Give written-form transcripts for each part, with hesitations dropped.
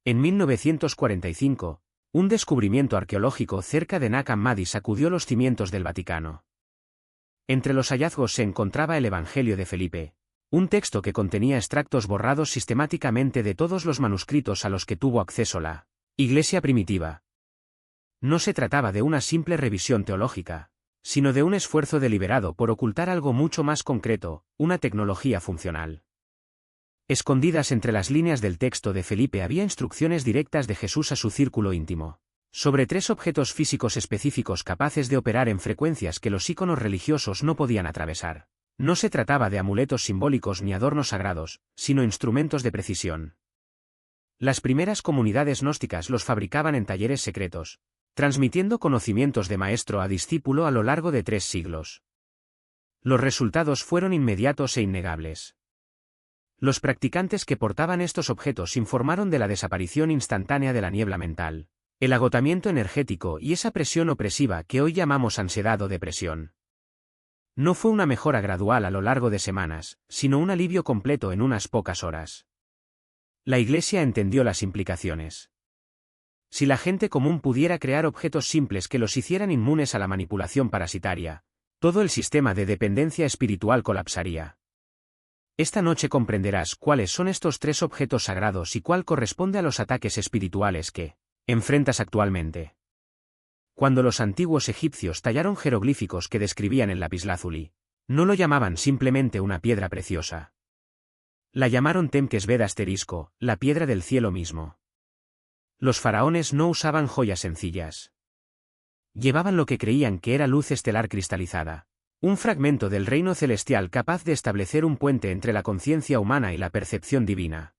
En 1945, un descubrimiento arqueológico cerca de Nag Hammadi sacudió los cimientos del Vaticano. Entre los hallazgos se encontraba el Evangelio de Felipe, un texto que contenía extractos borrados sistemáticamente de todos los manuscritos a los que tuvo acceso la Iglesia primitiva. No se trataba de una simple revisión teológica, sino de un esfuerzo deliberado por ocultar algo mucho más concreto, una tecnología funcional. Escondidas entre las líneas del texto de Felipe había instrucciones directas de Jesús a su círculo íntimo, sobre 3 objetos físicos específicos capaces de operar en frecuencias que los íconos religiosos no podían atravesar. No se trataba de amuletos simbólicos ni adornos sagrados, sino instrumentos de precisión. Las primeras comunidades gnósticas los fabricaban en talleres secretos, transmitiendo conocimientos de maestro a discípulo a lo largo de 3 siglos. Los resultados fueron inmediatos e innegables. Los practicantes que portaban estos objetos informaron de la desaparición instantánea de la niebla mental, el agotamiento energético y esa presión opresiva que hoy llamamos ansiedad o depresión. No fue una mejora gradual a lo largo de semanas, sino un alivio completo en unas pocas horas. La Iglesia entendió las implicaciones. Si la gente común pudiera crear objetos simples que los hicieran inmunes a la manipulación parasitaria, todo el sistema de dependencia espiritual colapsaría. Esta noche comprenderás cuáles son estos 3 objetos sagrados y cuál corresponde a los ataques espirituales que enfrentas actualmente. Cuando los antiguos egipcios tallaron jeroglíficos que describían el lapislázuli, no lo llamaban simplemente una piedra preciosa. La llamaron Temkesbed asterisco, la piedra del cielo mismo. Los faraones no usaban joyas sencillas. Llevaban lo que creían que era luz estelar cristalizada. Un fragmento del reino celestial capaz de establecer un puente entre la conciencia humana y la percepción divina.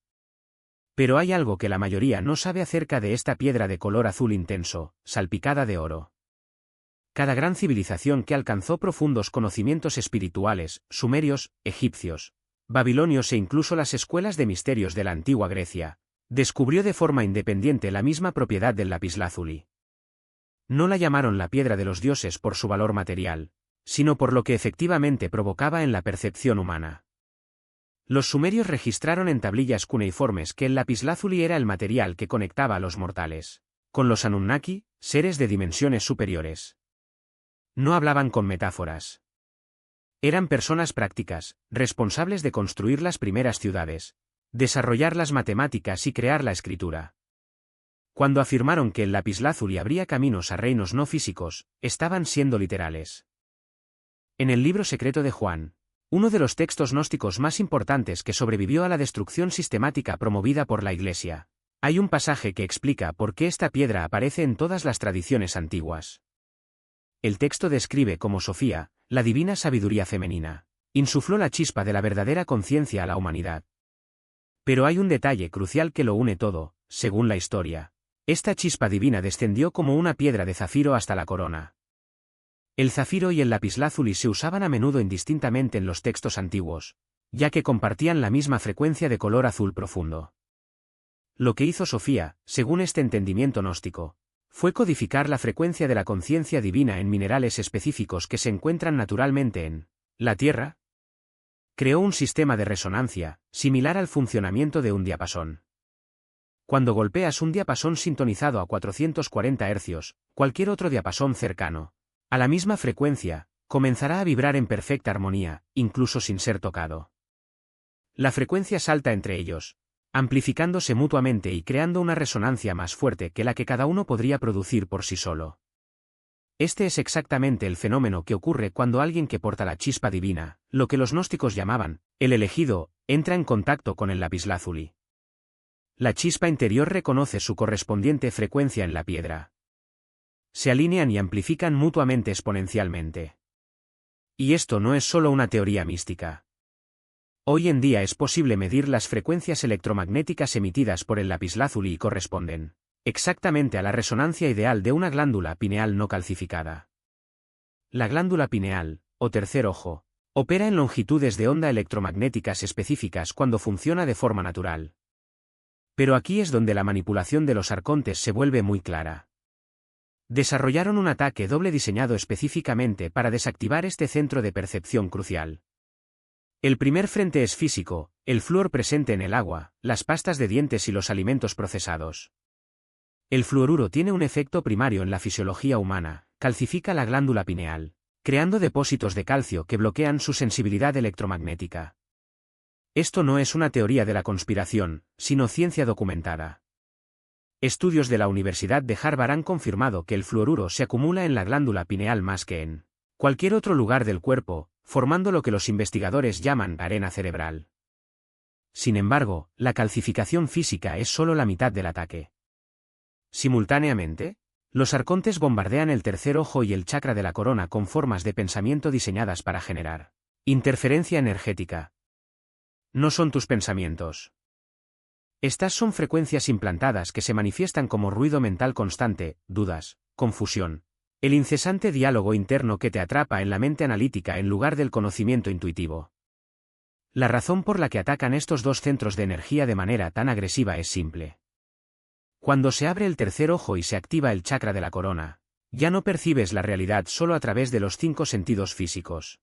Pero hay algo que la mayoría no sabe acerca de esta piedra de color azul intenso, salpicada de oro. Cada gran civilización que alcanzó profundos conocimientos espirituales, sumerios, egipcios, babilonios e incluso las escuelas de misterios de la antigua Grecia, descubrió de forma independiente la misma propiedad del lapislázuli. No la llamaron la piedra de los dioses por su valor material, sino por lo que efectivamente provocaba en la percepción humana. Los sumerios registraron en tablillas cuneiformes que el lapislázuli era el material que conectaba a los mortales con los Anunnaki, seres de dimensiones superiores. No hablaban con metáforas. Eran personas prácticas, responsables de construir las primeras ciudades, desarrollar las matemáticas y crear la escritura. Cuando afirmaron que el lapislázuli abría caminos a reinos no físicos, estaban siendo literales. En el libro secreto de Juan, uno de los textos gnósticos más importantes que sobrevivió a la destrucción sistemática promovida por la Iglesia, hay un pasaje que explica por qué esta piedra aparece en todas las tradiciones antiguas. El texto describe cómo Sofía, la divina sabiduría femenina, insufló la chispa de la verdadera conciencia a la humanidad. Pero hay un detalle crucial que lo une todo, según la historia. Esta chispa divina descendió como una piedra de zafiro hasta la corona. El zafiro y el lapislázuli se usaban a menudo indistintamente en los textos antiguos, ya que compartían la misma frecuencia de color azul profundo. Lo que hizo Sofía, según este entendimiento gnóstico, fue codificar la frecuencia de la conciencia divina en minerales específicos que se encuentran naturalmente en la Tierra. Creó un sistema de resonancia, similar al funcionamiento de un diapasón. Cuando golpeas un diapasón sintonizado a 440 Hz, cualquier otro diapasón cercano, a la misma frecuencia, comenzará a vibrar en perfecta armonía, incluso sin ser tocado. La frecuencia salta entre ellos, amplificándose mutuamente y creando una resonancia más fuerte que la que cada uno podría producir por sí solo. Este es exactamente el fenómeno que ocurre cuando alguien que porta la chispa divina, lo que los gnósticos llamaban el elegido, entra en contacto con el lapislázuli. La chispa interior reconoce su correspondiente frecuencia en la piedra. Se alinean y amplifican mutuamente exponencialmente. Y esto no es solo una teoría mística. Hoy en día es posible medir las frecuencias electromagnéticas emitidas por el lapislázuli y corresponden exactamente a la resonancia ideal de una glándula pineal no calcificada. La glándula pineal, o tercer ojo, opera en longitudes de onda electromagnéticas específicas cuando funciona de forma natural. Pero aquí es donde la manipulación de los arcontes se vuelve muy clara. Desarrollaron un ataque doble diseñado específicamente para desactivar este centro de percepción crucial. El primer frente es físico, el flúor presente en el agua, las pastas de dientes y los alimentos procesados. El fluoruro tiene un efecto primario en la fisiología humana, calcifica la glándula pineal, creando depósitos de calcio que bloquean su sensibilidad electromagnética. Esto no es una teoría de la conspiración, sino ciencia documentada. Estudios de la Universidad de Harvard han confirmado que el fluoruro se acumula en la glándula pineal más que en cualquier otro lugar del cuerpo, formando lo que los investigadores llaman arena cerebral. Sin embargo, la calcificación física es solo la mitad del ataque. Simultáneamente, los arcontes bombardean el tercer ojo y el chakra de la corona con formas de pensamiento diseñadas para generar interferencia energética. No son tus pensamientos. Estas son frecuencias implantadas que se manifiestan como ruido mental constante, dudas, confusión, el incesante diálogo interno que te atrapa en la mente analítica en lugar del conocimiento intuitivo. La razón por la que atacan estos dos centros de energía de manera tan agresiva es simple. Cuando se abre el tercer ojo y se activa el chakra de la corona, ya no percibes la realidad solo a través de los 5 sentidos físicos.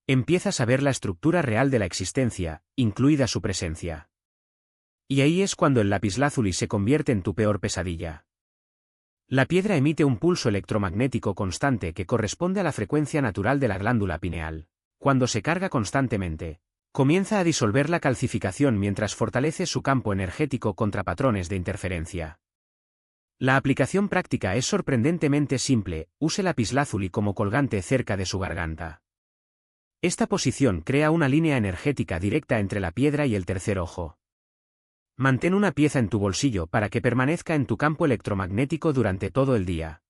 Empiezas a ver la estructura real de la existencia, incluida su presencia. Y ahí es cuando el lapislázuli se convierte en tu peor pesadilla. La piedra emite un pulso electromagnético constante que corresponde a la frecuencia natural de la glándula pineal. Cuando se carga constantemente, comienza a disolver la calcificación mientras fortalece su campo energético contra patrones de interferencia. La aplicación práctica es sorprendentemente simple, use lapislázuli como colgante cerca de su garganta. Esta posición crea una línea energética directa entre la piedra y el tercer ojo. Mantén una pieza en tu bolsillo para que permanezca en tu campo electromagnético durante todo el día.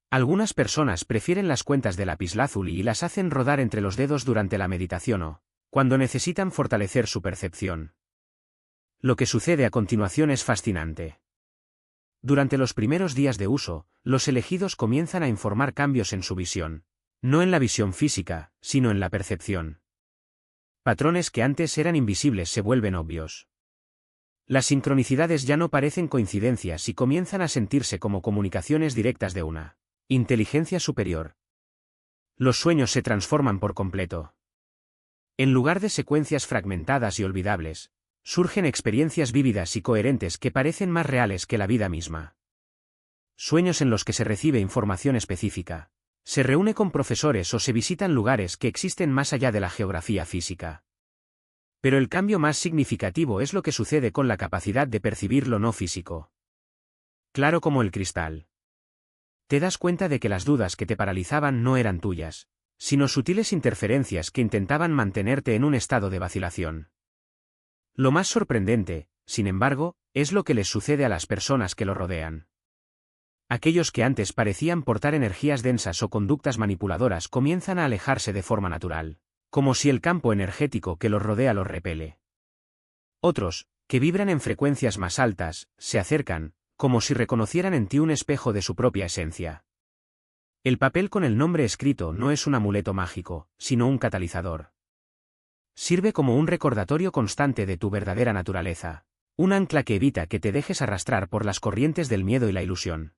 Algunas personas prefieren las cuentas de lapislázuli y las hacen rodar entre los dedos durante la meditación o cuando necesitan fortalecer su percepción. Lo que sucede a continuación es fascinante. Durante los primeros días de uso, los elegidos comienzan a informar cambios en su visión, no en la visión física, sino en la percepción. Patrones que antes eran invisibles se vuelven obvios. Las sincronicidades ya no parecen coincidencias y comienzan a sentirse como comunicaciones directas de una inteligencia superior. Los sueños se transforman por completo. En lugar de secuencias fragmentadas y olvidables, surgen experiencias vívidas y coherentes que parecen más reales que la vida misma. Sueños en los que se recibe información específica, se reúne con profesores o se visitan lugares que existen más allá de la geografía física. Pero el cambio más significativo es lo que sucede con la capacidad de percibir lo no físico. Claro como el cristal. Te das cuenta de que las dudas que te paralizaban no eran tuyas, sino sutiles interferencias que intentaban mantenerte en un estado de vacilación. Lo más sorprendente, sin embargo, es lo que les sucede a las personas que lo rodean. Aquellos que antes parecían portar energías densas o conductas manipuladoras comienzan a alejarse de forma natural, como si el campo energético que los rodea los repele. Otros, que vibran en frecuencias más altas, se acercan, como si reconocieran en ti un espejo de su propia esencia. El papel con el nombre escrito no es un amuleto mágico, sino un catalizador. Sirve como un recordatorio constante de tu verdadera naturaleza, un ancla que evita que te dejes arrastrar por las corrientes del miedo y la ilusión.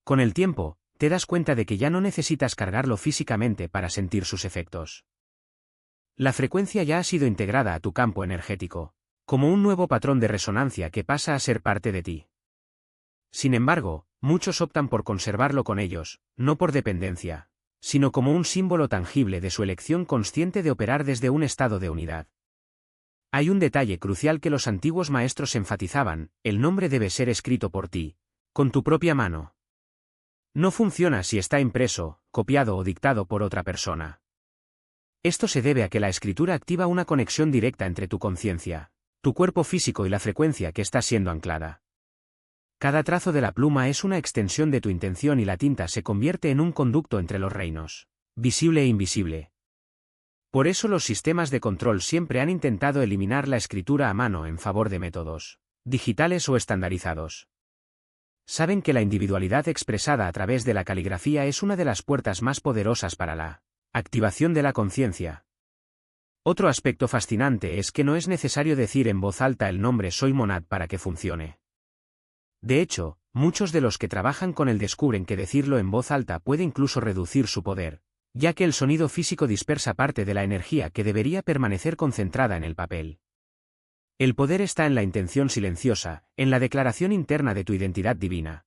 Con el tiempo, te das cuenta de que ya no necesitas cargarlo físicamente para sentir sus efectos. La frecuencia ya ha sido integrada a tu campo energético, como un nuevo patrón de resonancia que pasa a ser parte de ti. Sin embargo, muchos optan por conservarlo con ellos, no por dependencia, sino como un símbolo tangible de su elección consciente de operar desde un estado de unidad. Hay un detalle crucial que los antiguos maestros enfatizaban: el nombre debe ser escrito por ti, con tu propia mano. No funciona si está impreso, copiado o dictado por otra persona. Esto se debe a que la escritura activa una conexión directa entre tu conciencia, tu cuerpo físico y la frecuencia que está siendo anclada. Cada trazo de la pluma es una extensión de tu intención y la tinta se convierte en un conducto entre los reinos, visible e invisible. Por eso los sistemas de control siempre han intentado eliminar la escritura a mano en favor de métodos digitales o estandarizados. Saben que la individualidad expresada a través de la caligrafía es una de las puertas más poderosas para la activación de la conciencia. Otro aspecto fascinante es que no es necesario decir en voz alta el nombre Soy Monad para que funcione. De hecho, muchos de los que trabajan con él descubren que decirlo en voz alta puede incluso reducir su poder, ya que el sonido físico dispersa parte de la energía que debería permanecer concentrada en el papel. El poder está en la intención silenciosa, en la declaración interna de tu identidad divina.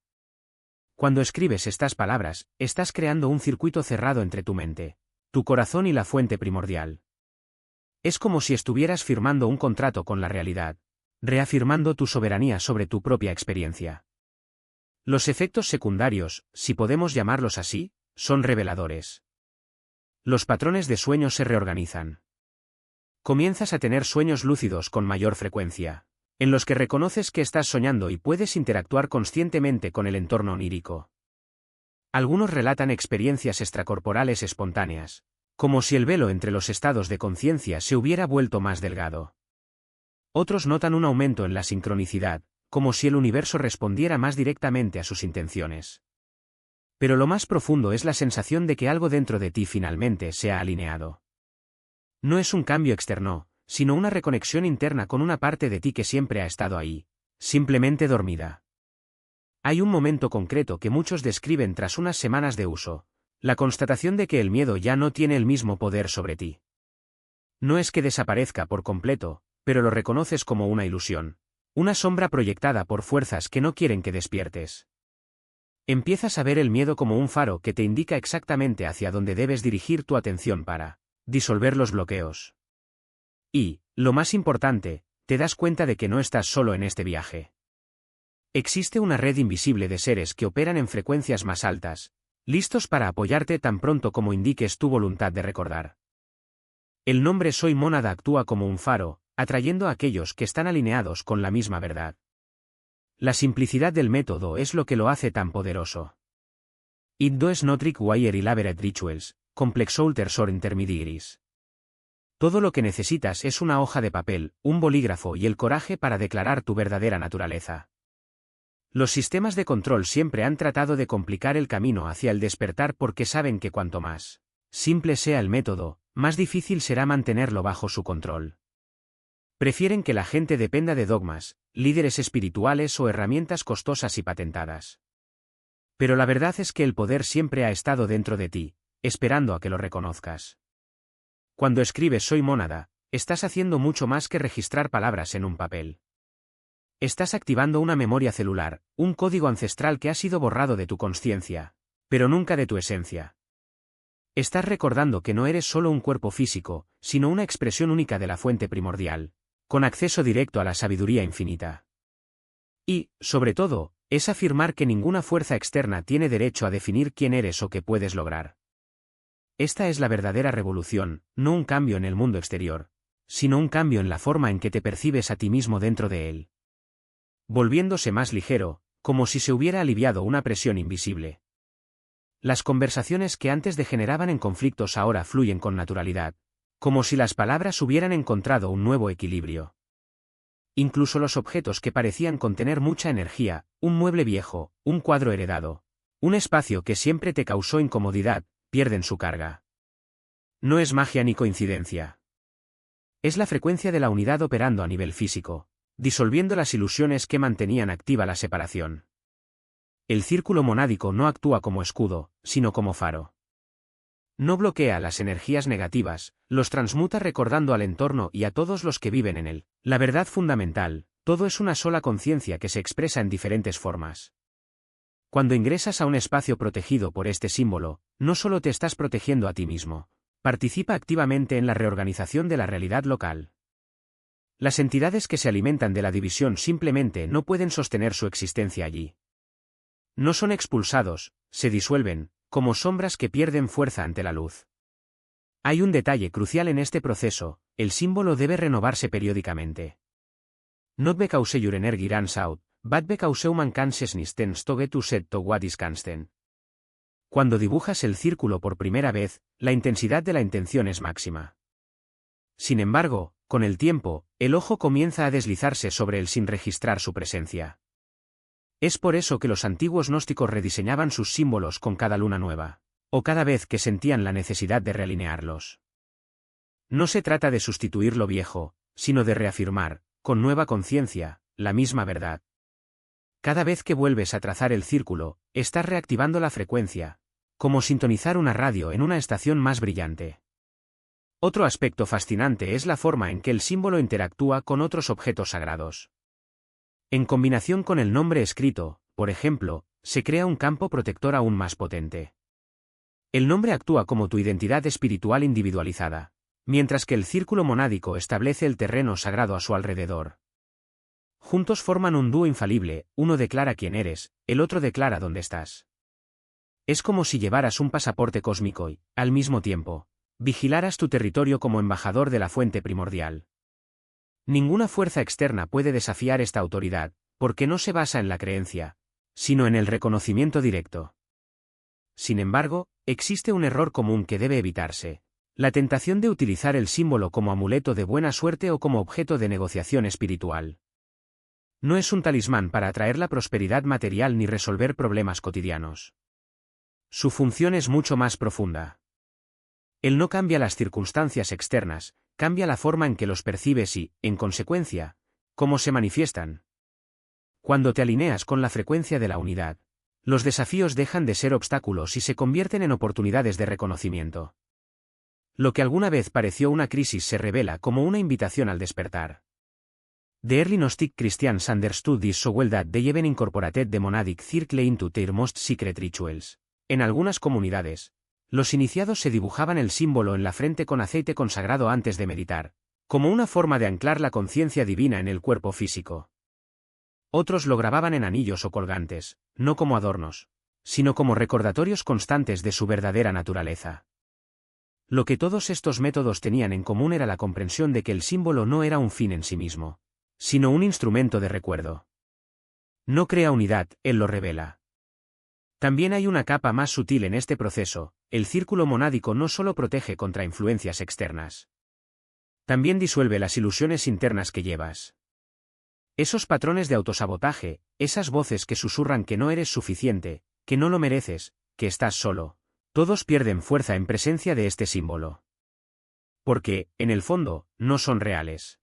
Cuando escribes estas palabras, estás creando un circuito cerrado entre tu mente, tu corazón y la fuente primordial. Es como si estuvieras firmando un contrato con la realidad, reafirmando tu soberanía sobre tu propia experiencia. Los efectos secundarios, si podemos llamarlos así, son reveladores. Los patrones de sueños se reorganizan. Comienzas a tener sueños lúcidos con mayor frecuencia, en los que reconoces que estás soñando y puedes interactuar conscientemente con el entorno onírico. Algunos relatan experiencias extracorporales espontáneas, como si el velo entre los estados de conciencia se hubiera vuelto más delgado. Otros notan un aumento en la sincronicidad, como si el universo respondiera más directamente a sus intenciones. Pero lo más profundo es la sensación de que algo dentro de ti finalmente se ha alineado. No es un cambio externo, sino una reconexión interna con una parte de ti que siempre ha estado ahí, simplemente dormida. Hay un momento concreto que muchos describen tras unas semanas de uso, la constatación de que el miedo ya no tiene el mismo poder sobre ti. No es que desaparezca por completo, pero lo reconoces como una ilusión, una sombra proyectada por fuerzas que no quieren que despiertes. Empiezas a ver el miedo como un faro que te indica exactamente hacia dónde debes dirigir tu atención para disolver los bloqueos. Y, lo más importante, te das cuenta de que no estás solo en este viaje. Existe una red invisible de seres que operan en frecuencias más altas, listos para apoyarte tan pronto como indiques tu voluntad de recordar. El nombre Soy Mónada actúa como un faro, atrayendo a aquellos que están alineados con la misma verdad. La simplicidad del método es lo que lo hace tan poderoso. It does not require elaborate rituals, complex altars or intermediaries. Todo lo que necesitas es una hoja de papel, un bolígrafo y el coraje para declarar tu verdadera naturaleza. Los sistemas de control siempre han tratado de complicar el camino hacia el despertar porque saben que cuanto más simple sea el método, más difícil será mantenerlo bajo su control. Prefieren que la gente dependa de dogmas, líderes espirituales o herramientas costosas y patentadas. Pero la verdad es que el poder siempre ha estado dentro de ti, esperando a que lo reconozcas. Cuando escribes Soy Mónada, estás haciendo mucho más que registrar palabras en un papel. Estás activando una memoria celular, un código ancestral que ha sido borrado de tu consciencia, pero nunca de tu esencia. Estás recordando que no eres solo un cuerpo físico, sino una expresión única de la fuente primordial, con acceso directo a la sabiduría infinita. Y, sobre todo, es afirmar que ninguna fuerza externa tiene derecho a definir quién eres o qué puedes lograr. Esta es la verdadera revolución, no un cambio en el mundo exterior, sino un cambio en la forma en que te percibes a ti mismo dentro de él. Volviéndose más ligero, como si se hubiera aliviado una presión invisible. Las conversaciones que antes degeneraban en conflictos ahora fluyen con naturalidad, como si las palabras hubieran encontrado un nuevo equilibrio. Incluso los objetos que parecían contener mucha energía, un mueble viejo, un cuadro heredado, un espacio que siempre te causó incomodidad, pierden su carga. No es magia ni coincidencia. Es la frecuencia de la unidad operando a nivel físico, disolviendo las ilusiones que mantenían activa la separación. El círculo monádico no actúa como escudo, sino como faro. No bloquea las energías negativas, los transmuta recordando al entorno y a todos los que viven en él. La verdad fundamental, todo es una sola conciencia que se expresa en diferentes formas. Cuando ingresas a un espacio protegido por este símbolo, no solo te estás protegiendo a ti mismo, participa activamente en la reorganización de la realidad local. Las entidades que se alimentan de la división simplemente no pueden sostener su existencia allí. No son expulsados, se disuelven, como sombras que pierden fuerza ante la luz. Hay un detalle crucial en este proceso, el símbolo debe renovarse periódicamente. Not because your energy runs out, but because human consciousness tends to get used to what is constant. Cuando dibujas el círculo por primera vez, la intensidad de la intención es máxima. Sin embargo, con el tiempo, el ojo comienza a deslizarse sobre él sin registrar su presencia. Es por eso que los antiguos gnósticos rediseñaban sus símbolos con cada luna nueva, o cada vez que sentían la necesidad de realinearlos. No se trata de sustituir lo viejo, sino de reafirmar, con nueva conciencia, la misma verdad. Cada vez que vuelves a trazar el círculo, estás reactivando la frecuencia, como sintonizar una radio en una estación más brillante. Otro aspecto fascinante es la forma en que el símbolo interactúa con otros objetos sagrados. En combinación con el nombre escrito, por ejemplo, se crea un campo protector aún más potente. El nombre actúa como tu identidad espiritual individualizada, mientras que el círculo monádico establece el terreno sagrado a su alrededor. Juntos forman un dúo infalible, uno declara quién eres, el otro declara dónde estás. Es como si llevaras un pasaporte cósmico y, al mismo tiempo, vigilaras tu territorio como embajador de la fuente primordial. Ninguna fuerza externa puede desafiar esta autoridad, porque no se basa en la creencia, sino en el reconocimiento directo. Sin embargo, existe un error común que debe evitarse: la tentación de utilizar el símbolo como amuleto de buena suerte o como objeto de negociación espiritual. No es un talismán para atraer la prosperidad material ni resolver problemas cotidianos. Su función es mucho más profunda. Él no cambia las circunstancias externas, cambia la forma en que los percibes y, en consecuencia, cómo se manifiestan. Cuando te alineas con la frecuencia de la unidad, los desafíos dejan de ser obstáculos y se convierten en oportunidades de reconocimiento. Lo que alguna vez pareció una crisis se revela como una invitación al despertar. The early Gnostic Christians understood this so well that they even incorporated the monadic circle into their most secret rituals. En algunas comunidades, los iniciados se dibujaban el símbolo en la frente con aceite consagrado antes de meditar, como una forma de anclar la conciencia divina en el cuerpo físico. Otros lo grababan en anillos o colgantes, no como adornos, sino como recordatorios constantes de su verdadera naturaleza. Lo que todos estos métodos tenían en común era la comprensión de que el símbolo no era un fin en sí mismo, sino un instrumento de recuerdo. No crea unidad, él lo revela. También hay una capa más sutil en este proceso: el círculo monádico no solo protege contra influencias externas. También disuelve las ilusiones internas que llevas. Esos patrones de autosabotaje, esas voces que susurran que no eres suficiente, que no lo mereces, que estás solo, todos pierden fuerza en presencia de este símbolo. Porque, en el fondo, no son reales.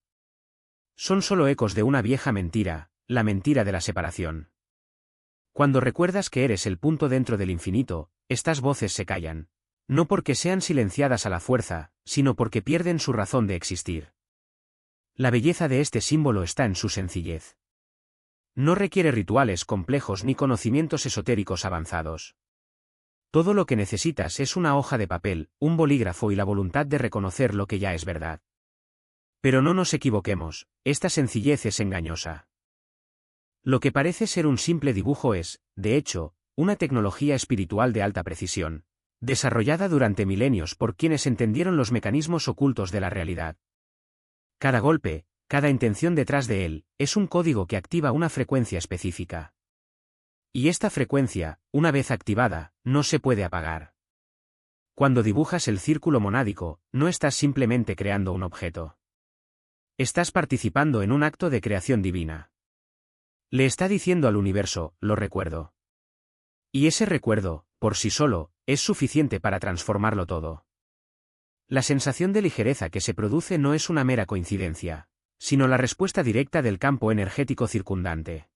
Son solo ecos de una vieja mentira, la mentira de la separación. Cuando recuerdas que eres el punto dentro del infinito, estas voces se callan, no porque sean silenciadas a la fuerza, sino porque pierden su razón de existir. La belleza de este símbolo está en su sencillez. No requiere rituales complejos ni conocimientos esotéricos avanzados. Todo lo que necesitas es una hoja de papel, un bolígrafo y la voluntad de reconocer lo que ya es verdad. Pero no nos equivoquemos, esta sencillez es engañosa. Lo que parece ser un simple dibujo es, de hecho, una tecnología espiritual de alta precisión, desarrollada durante milenios por quienes entendieron los mecanismos ocultos de la realidad. Cada golpe, cada intención detrás de él, es un código que activa una frecuencia específica. Y esta frecuencia, una vez activada, no se puede apagar. Cuando dibujas el círculo monádico, no estás simplemente creando un objeto. Estás participando en un acto de creación divina. Le está diciendo al universo: lo recuerdo. Y ese recuerdo, por sí solo, es suficiente para transformarlo todo. La sensación de ligereza que se produce no es una mera coincidencia, sino la respuesta directa del campo energético circundante.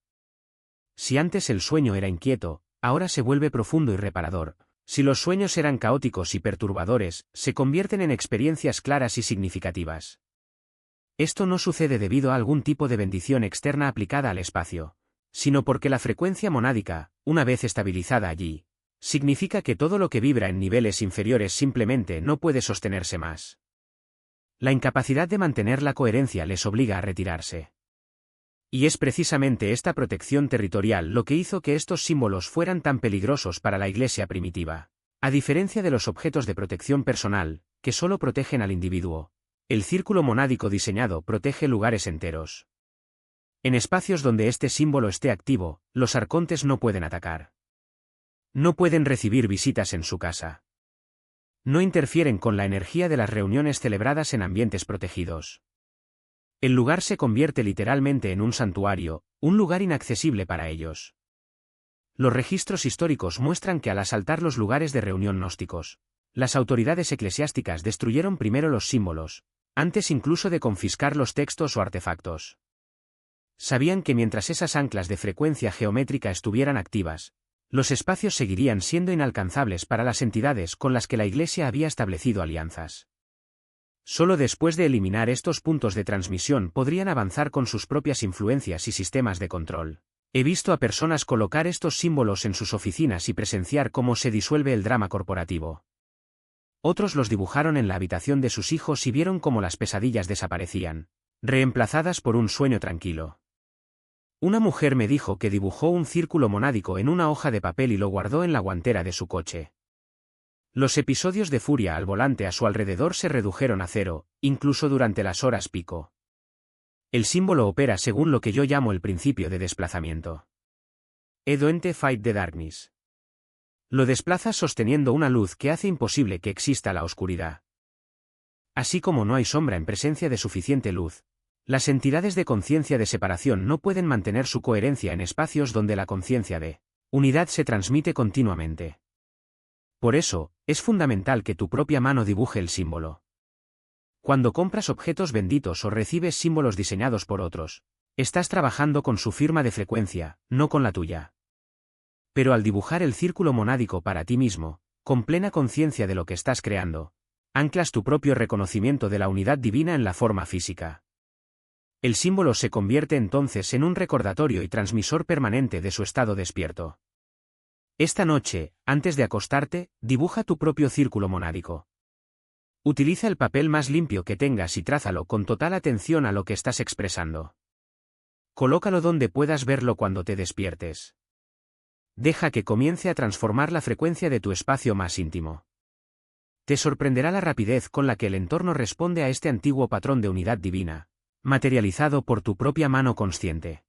Si antes el sueño era inquieto, ahora se vuelve profundo y reparador. Si los sueños eran caóticos y perturbadores, se convierten en experiencias claras y significativas. Esto no sucede debido a algún tipo de bendición externa aplicada al espacio, sino porque la frecuencia monádica, una vez estabilizada allí, significa que todo lo que vibra en niveles inferiores simplemente no puede sostenerse más. La incapacidad de mantener la coherencia les obliga a retirarse. Y es precisamente esta protección territorial lo que hizo que estos símbolos fueran tan peligrosos para la Iglesia primitiva. A diferencia de los objetos de protección personal, que solo protegen al individuo, el círculo monádico diseñado protege lugares enteros. En espacios donde este símbolo esté activo, los arcontes no pueden atacar. No pueden recibir visitas en su casa. No interfieren con la energía de las reuniones celebradas en ambientes protegidos. El lugar se convierte literalmente en un santuario, un lugar inaccesible para ellos. Los registros históricos muestran que al asaltar los lugares de reunión gnósticos, las autoridades eclesiásticas destruyeron primero los símbolos, antes incluso de confiscar los textos o artefactos. Sabían que mientras esas anclas de frecuencia geométrica estuvieran activas, Los espacios seguirían siendo inalcanzables para las entidades con las que la Iglesia había establecido alianzas. Solo después de eliminar estos puntos de transmisión podrían avanzar con sus propias influencias y sistemas de control. He visto a personas colocar estos símbolos en sus oficinas y presenciar cómo se disuelve el drama corporativo. Otros los dibujaron en la habitación de sus hijos y vieron cómo las pesadillas desaparecían, reemplazadas por un sueño tranquilo. Una mujer me dijo que dibujó un círculo monádico en una hoja de papel y lo guardó en la guantera de su coche. Los episodios de furia al volante a su alrededor se redujeron a cero, incluso durante las horas pico. El símbolo opera según lo que yo llamo el principio de desplazamiento. Don't fight the darkness. Lo desplazas sosteniendo una luz que hace imposible que exista la oscuridad. Así como no hay sombra en presencia de suficiente luz, las entidades de conciencia de separación no pueden mantener su coherencia en espacios donde la conciencia de unidad se transmite continuamente. Por eso, es fundamental que tu propia mano dibuje el símbolo. Cuando compras objetos benditos o recibes símbolos diseñados por otros, estás trabajando con su firma de frecuencia, no con la tuya. Pero al dibujar el círculo monádico para ti mismo, con plena conciencia de lo que estás creando, anclas tu propio reconocimiento de la unidad divina en la forma física. El símbolo se convierte entonces en un recordatorio y transmisor permanente de su estado despierto. Esta noche, antes de acostarte, dibuja tu propio círculo monádico. Utiliza el papel más limpio que tengas y trázalo con total atención a lo que estás expresando. Colócalo donde puedas verlo cuando te despiertes. Deja que comience a transformar la frecuencia de tu espacio más íntimo. Te sorprenderá la rapidez con la que el entorno responde a este antiguo patrón de unidad divina, materializado por tu propia mano consciente.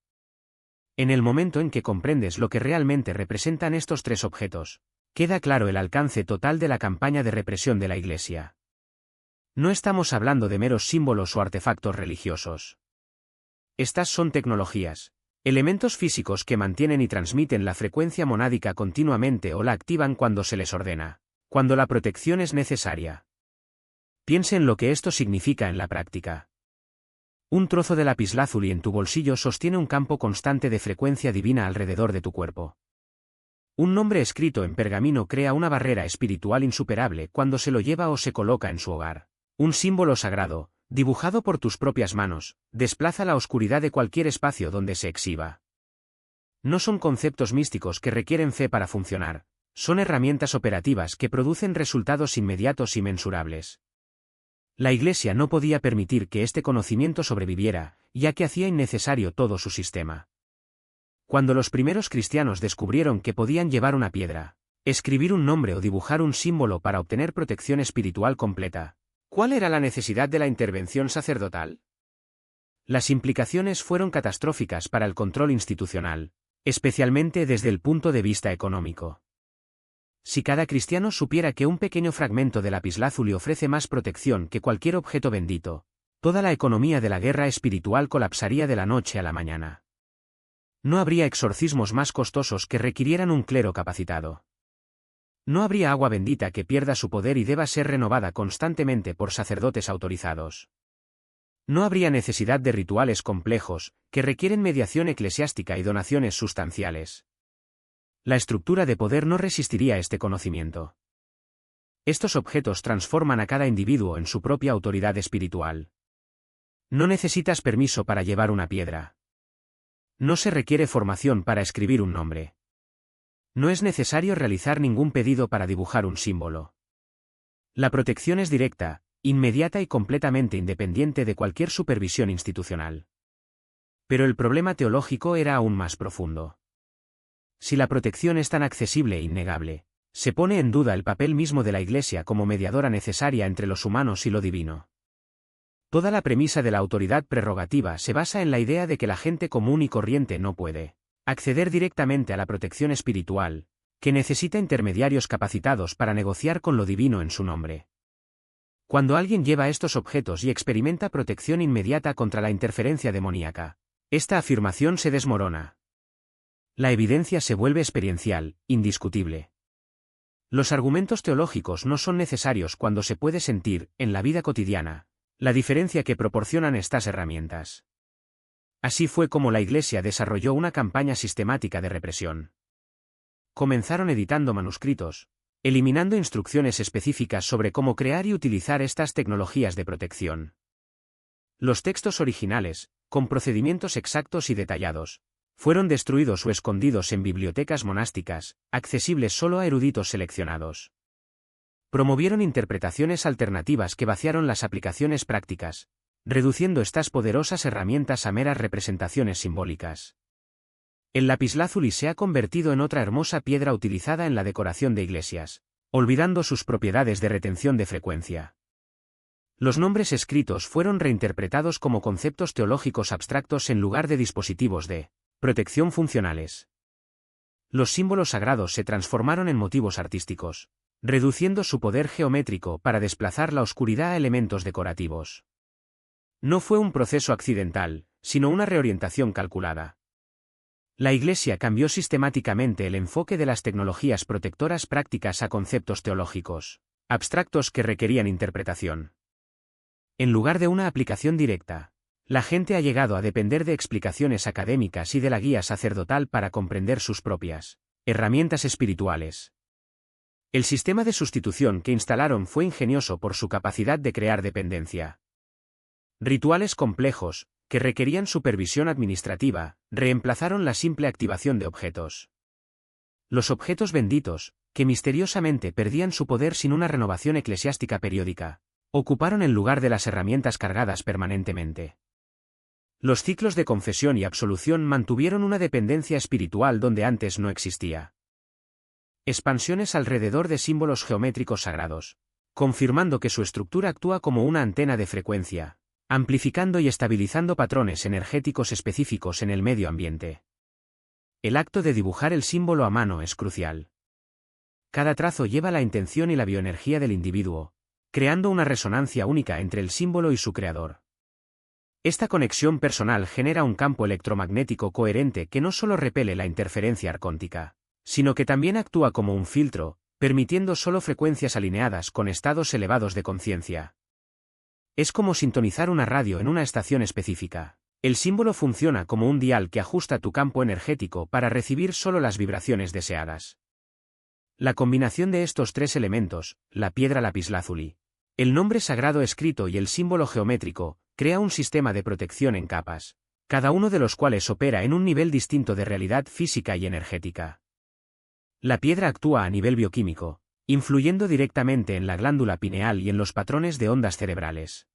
En el momento en que comprendes lo que realmente representan estos tres objetos, queda claro el alcance total de la campaña de represión de la Iglesia. No estamos hablando de meros símbolos o artefactos religiosos. Estas son tecnologías, elementos físicos que mantienen y transmiten la frecuencia monádica continuamente o la activan cuando se les ordena, cuando la protección es necesaria. Piensa en lo que esto significa en la práctica. Un trozo de lapislázuli en tu bolsillo sostiene un campo constante de frecuencia divina alrededor de tu cuerpo. Un nombre escrito en pergamino crea una barrera espiritual insuperable cuando se lo lleva o se coloca en su hogar. Un símbolo sagrado, dibujado por tus propias manos, desplaza la oscuridad de cualquier espacio donde se exhiba. No son conceptos místicos que requieren fe para funcionar, son herramientas operativas que producen resultados inmediatos y mensurables. La Iglesia no podía permitir que este conocimiento sobreviviera, ya que hacía innecesario todo su sistema. Cuando los primeros cristianos descubrieron que podían llevar una piedra, escribir un nombre o dibujar un símbolo para obtener protección espiritual completa, ¿cuál era la necesidad de la intervención sacerdotal? Las implicaciones fueron catastróficas para el control institucional, especialmente desde el punto de vista económico. Si cada cristiano supiera que un pequeño fragmento de lapislázuli ofrece más protección que cualquier objeto bendito, toda la economía de la guerra espiritual colapsaría de la noche a la mañana. No habría exorcismos más costosos que requirieran un clero capacitado. No habría agua bendita que pierda su poder y deba ser renovada constantemente por sacerdotes autorizados. No habría necesidad de rituales complejos, que requieren mediación eclesiástica y donaciones sustanciales. La estructura de poder no resistiría este conocimiento. Estos objetos transforman a cada individuo en su propia autoridad espiritual. No necesitas permiso para llevar una piedra. No se requiere formación para escribir un nombre. No es necesario realizar ningún pedido para dibujar un símbolo. La protección es directa, inmediata y completamente independiente de cualquier supervisión institucional. Pero el problema teológico era aún más profundo. Si la protección es tan accesible e innegable, se pone en duda el papel mismo de la Iglesia como mediadora necesaria entre los humanos y lo divino. Toda la premisa de la autoridad prerrogativa se basa en la idea de que la gente común y corriente no puede acceder directamente a la protección espiritual, que necesita intermediarios capacitados para negociar con lo divino en su nombre. Cuando alguien lleva estos objetos y experimenta protección inmediata contra la interferencia demoníaca, esta afirmación se desmorona. La evidencia se vuelve experiencial, indiscutible. Los argumentos teológicos no son necesarios cuando se puede sentir, en la vida cotidiana, la diferencia que proporcionan estas herramientas. Así fue como la Iglesia desarrolló una campaña sistemática de represión. comenzaron editando manuscritos, eliminando instrucciones específicas sobre cómo crear y utilizar estas tecnologías de protección. Los textos originales, con procedimientos exactos y detallados, fueron destruidos o escondidos en bibliotecas monásticas, accesibles solo a eruditos seleccionados. Promovieron interpretaciones alternativas que vaciaron las aplicaciones prácticas, reduciendo estas poderosas herramientas a meras representaciones simbólicas. El lapislázuli se ha convertido en otra hermosa piedra utilizada en la decoración de iglesias, olvidando sus propiedades de retención de frecuencia. Los nombres escritos fueron reinterpretados como conceptos teológicos abstractos en lugar de dispositivos de protección funcionales. Los símbolos sagrados se transformaron en motivos artísticos, reduciendo su poder geométrico para desplazar la oscuridad a elementos decorativos. No fue un proceso accidental, sino una reorientación calculada. La Iglesia cambió sistemáticamente el enfoque de las tecnologías protectoras prácticas a conceptos teológicos, abstractos que requerían interpretación. En lugar de una aplicación directa, la gente ha llegado a depender de explicaciones académicas y de la guía sacerdotal para comprender sus propias herramientas espirituales. El sistema de sustitución que instalaron fue ingenioso por su capacidad de crear dependencia. Rituales complejos, que requerían supervisión administrativa, reemplazaron la simple activación de objetos. Los objetos benditos, que misteriosamente perdían su poder sin una renovación eclesiástica periódica, ocuparon el lugar de las herramientas cargadas permanentemente. Los ciclos de confesión y absolución mantuvieron una dependencia espiritual donde antes no existía. Expansiones alrededor de símbolos geométricos sagrados, confirmando que su estructura actúa como una antena de frecuencia, amplificando y estabilizando patrones energéticos específicos en el medio ambiente. El acto de dibujar el símbolo a mano es crucial. Cada trazo lleva la intención y la bioenergía del individuo, creando una resonancia única entre el símbolo y su creador. Esta conexión personal genera un campo electromagnético coherente que no solo repele la interferencia arcóntica, sino que también actúa como un filtro, permitiendo solo frecuencias alineadas con estados elevados de conciencia. Es como sintonizar una radio en una estación específica. El símbolo funciona como un dial que ajusta tu campo energético para recibir solo las vibraciones deseadas. La combinación de estos tres elementos, la piedra lapislázuli, el nombre sagrado escrito y el símbolo geométrico, crea un sistema de protección en capas, cada uno de los cuales opera en un nivel distinto de realidad física y energética. La piedra actúa a nivel bioquímico, influyendo directamente en la glándula pineal y en los patrones de ondas cerebrales.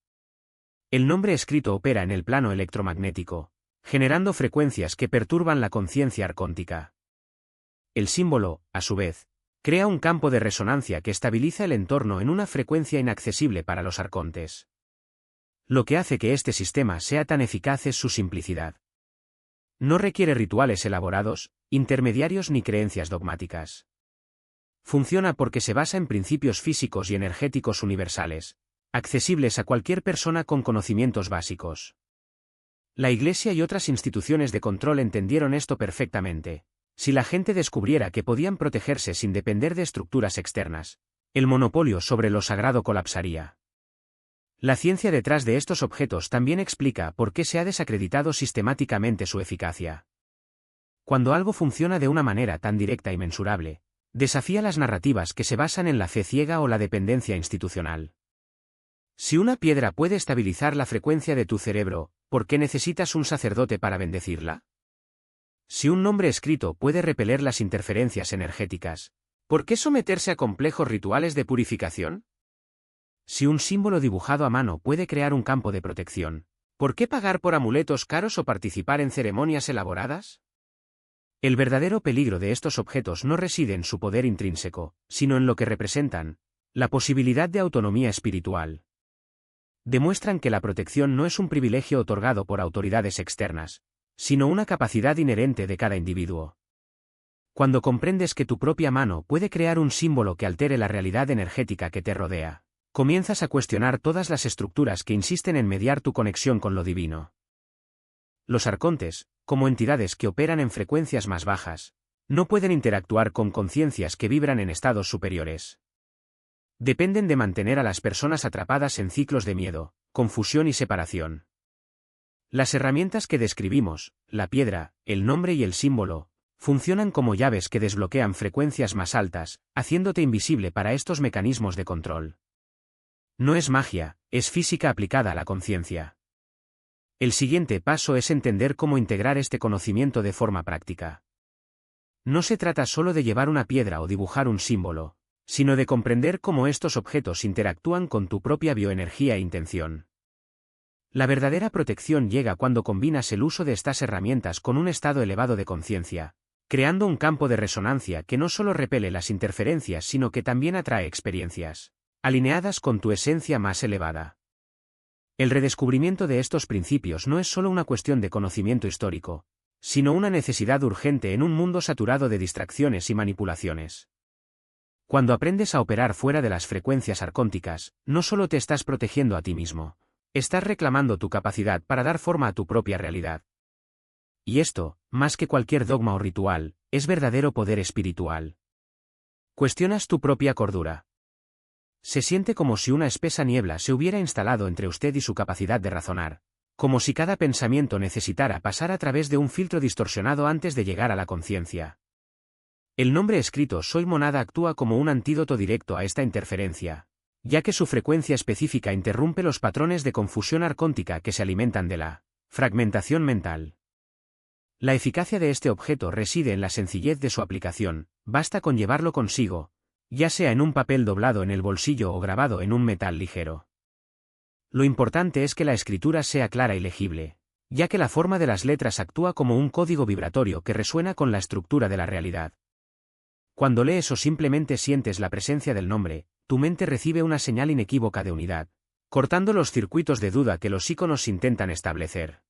El nombre escrito opera en el plano electromagnético, generando frecuencias que perturban la conciencia arcóntica. El símbolo, a su vez, crea un campo de resonancia que estabiliza el entorno en una frecuencia inaccesible para los arcontes. Lo que hace que este sistema sea tan eficaz es su simplicidad. No requiere rituales elaborados, intermediarios ni creencias dogmáticas. Funciona porque se basa en principios físicos y energéticos universales, accesibles a cualquier persona con conocimientos básicos. La Iglesia y otras instituciones de control entendieron esto perfectamente. Si la gente descubriera que podían protegerse sin depender de estructuras externas, el monopolio sobre lo sagrado colapsaría. La ciencia detrás de estos objetos también explica por qué se ha desacreditado sistemáticamente su eficacia. Cuando algo funciona de una manera tan directa y mensurable, desafía las narrativas que se basan en la fe ciega o la dependencia institucional. Si una piedra puede estabilizar la frecuencia de tu cerebro, ¿por qué necesitas un sacerdote para bendecirla? Si un nombre escrito puede repeler las interferencias energéticas, ¿por qué someterse a complejos rituales de purificación? Si un símbolo dibujado a mano puede crear un campo de protección, ¿por qué pagar por amuletos caros o participar en ceremonias elaboradas? El verdadero peligro de estos objetos no reside en su poder intrínseco, sino en lo que representan, la posibilidad de autonomía espiritual. Demuestran que la protección no es un privilegio otorgado por autoridades externas, sino una capacidad inherente de cada individuo. Cuando comprendes que tu propia mano puede crear un símbolo que altere la realidad energética que te rodea, comienzas a cuestionar todas las estructuras que insisten en mediar tu conexión con lo divino. Los arcontes, como entidades que operan en frecuencias más bajas, no pueden interactuar con conciencias que vibran en estados superiores. Dependen de mantener a las personas atrapadas en ciclos de miedo, confusión y separación. Las herramientas que describimos, la piedra, el nombre y el símbolo, Funcionan como llaves que desbloquean frecuencias más altas, haciéndote invisible para estos mecanismos de control. No es magia, es física aplicada a la conciencia. El siguiente paso es entender cómo integrar este conocimiento de forma práctica. No se trata solo de llevar una piedra o dibujar un símbolo, sino de comprender cómo estos objetos interactúan con tu propia bioenergía e intención. La verdadera protección llega cuando combinas el uso de estas herramientas con un estado elevado de conciencia, creando un campo de resonancia que no solo repele las interferencias sino que también atrae experiencias alineadas con tu esencia más elevada. El redescubrimiento de estos principios no es solo una cuestión de conocimiento histórico, sino una necesidad urgente en un mundo saturado de distracciones y manipulaciones. Cuando aprendes a operar fuera de las frecuencias arcónticas, no solo te estás protegiendo a ti mismo, estás reclamando tu capacidad para dar forma a tu propia realidad. Y esto, más que cualquier dogma o ritual, es verdadero poder espiritual. Cuestionas tu propia cordura. Se siente como si una espesa niebla se hubiera instalado entre usted y su capacidad de razonar, como si cada pensamiento necesitara pasar a través de un filtro distorsionado antes de llegar a la conciencia. El nombre escrito Soy Monada actúa como un antídoto directo a esta interferencia, ya que su frecuencia específica interrumpe los patrones de confusión arcóntica que se alimentan de la fragmentación mental. La eficacia de este objeto reside en la sencillez de su aplicación, basta con llevarlo consigo, ya sea en un papel doblado en el bolsillo o grabado en un metal ligero. Lo importante es que la escritura sea clara y legible, ya que la forma de las letras actúa como un código vibratorio que resuena con la estructura de la realidad. Cuando lees o simplemente sientes la presencia del nombre, tu mente recibe una señal inequívoca de unidad, cortando los circuitos de duda que los íconos intentan establecer.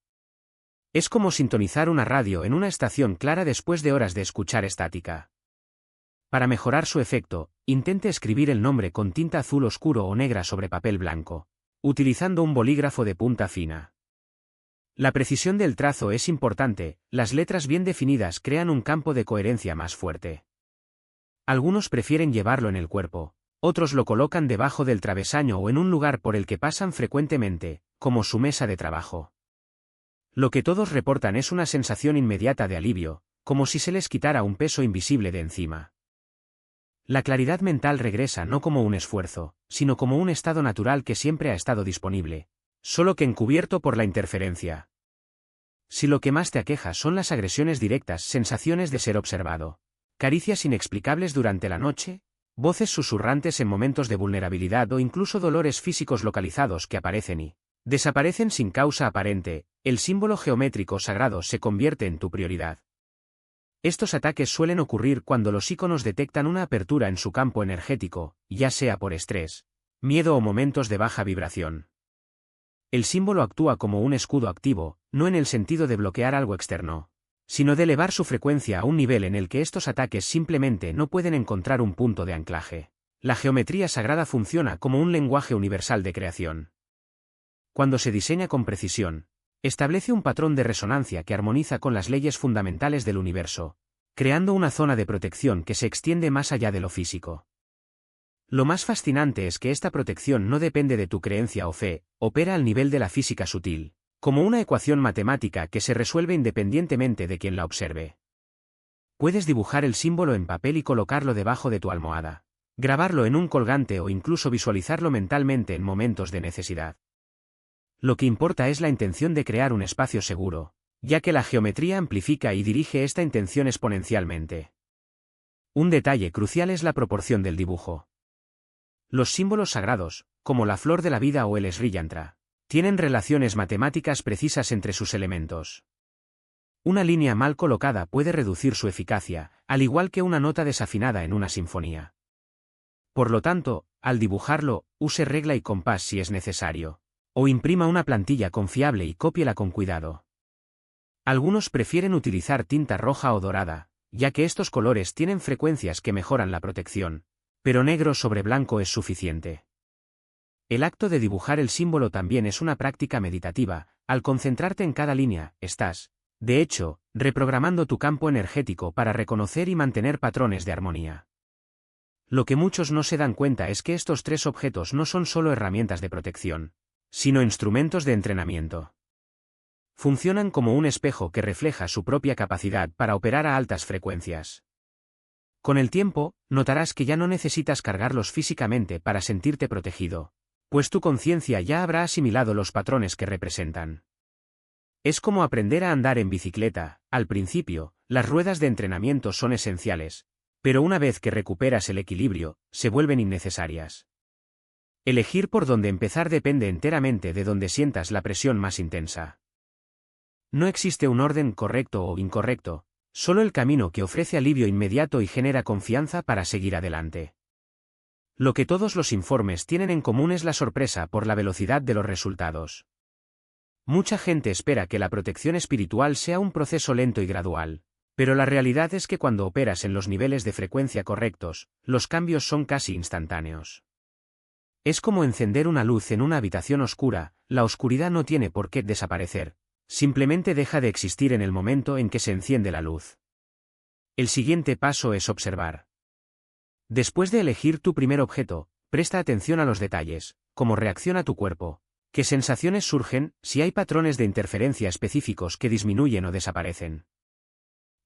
Es como sintonizar una radio en una estación clara después de horas de escuchar estática. Para mejorar su efecto, intente escribir el nombre con tinta azul oscuro o negra sobre papel blanco, utilizando un bolígrafo de punta fina. La precisión del trazo es importante, las letras bien definidas crean un campo de coherencia más fuerte. Algunos prefieren llevarlo en el cuerpo, otros lo colocan debajo del travesaño o en un lugar por el que pasan frecuentemente, como su mesa de trabajo. Lo que todos reportan es una sensación inmediata de alivio, como si se les quitara un peso invisible de encima. La claridad mental regresa no como un esfuerzo, sino como un estado natural que siempre ha estado disponible, solo que encubierto por la interferencia. Si lo que más te aqueja son las agresiones directas, sensaciones de ser observado, caricias inexplicables durante la noche, voces susurrantes en momentos de vulnerabilidad o incluso dolores físicos localizados que aparecen y desaparecen sin causa aparente, el símbolo geométrico sagrado se convierte en tu prioridad. Estos ataques suelen ocurrir cuando los íconos detectan una apertura en su campo energético, ya sea por estrés, miedo o momentos de baja vibración. El símbolo actúa como un escudo activo, no en el sentido de bloquear algo externo, sino de elevar su frecuencia a un nivel en el que estos ataques simplemente no pueden encontrar un punto de anclaje. La geometría sagrada funciona como un lenguaje universal de creación. Cuando se diseña con precisión, establece un patrón de resonancia que armoniza con las leyes fundamentales del universo, creando una zona de protección que se extiende más allá de lo físico. Lo más fascinante es que esta protección no depende de tu creencia o fe, opera al nivel de la física sutil, como una ecuación matemática que se resuelve independientemente de quien la observe. Puedes dibujar el símbolo en papel y colocarlo debajo de tu almohada, grabarlo en un colgante o incluso visualizarlo mentalmente en momentos de necesidad. Lo que importa es la intención de crear un espacio seguro, ya que la geometría amplifica y dirige esta intención exponencialmente. Un detalle crucial es la proporción del dibujo. Los símbolos sagrados, como la flor de la vida o el Sri Yantra, tienen relaciones matemáticas precisas entre sus elementos. Una línea mal colocada puede reducir su eficacia, al igual que una nota desafinada en una sinfonía. Por lo tanto, al dibujarlo, use regla y compás si es necesario. O imprima una plantilla confiable y cópiela con cuidado. Algunos prefieren utilizar tinta roja o dorada, ya que estos colores tienen frecuencias que mejoran la protección, pero negro sobre blanco es suficiente. El acto de dibujar el símbolo también es una práctica meditativa, al concentrarte en cada línea, estás, de hecho, reprogramando tu campo energético para reconocer y mantener patrones de armonía. Lo que muchos no se dan cuenta es que estos tres objetos no son solo herramientas de protección, sino instrumentos de entrenamiento. Funcionan como un espejo que refleja su propia capacidad para operar a altas frecuencias. Con el tiempo, notarás que ya no necesitas cargarlos físicamente para sentirte protegido, pues tu conciencia ya habrá asimilado los patrones que representan. Es como aprender a andar en bicicleta. Al principio, las ruedas de entrenamiento son esenciales, pero una vez que recuperas el equilibrio, se vuelven innecesarias. Elegir por dónde empezar depende enteramente de donde sientas la presión más intensa. No existe un orden correcto o incorrecto, solo el camino que ofrece alivio inmediato y genera confianza para seguir adelante. Lo que todos los informes tienen en común es la sorpresa por la velocidad de los resultados. Mucha gente espera que la protección espiritual sea un proceso lento y gradual, pero la realidad es que cuando operas en los niveles de frecuencia correctos, los cambios son casi instantáneos. Es como encender una luz en una habitación oscura. La oscuridad no tiene por qué desaparecer, simplemente deja de existir en el momento en que se enciende la luz. El siguiente paso es observar. Después de elegir tu primer objeto, presta atención a los detalles, cómo reacciona tu cuerpo, qué sensaciones surgen, si hay patrones de interferencia específicos que disminuyen o desaparecen.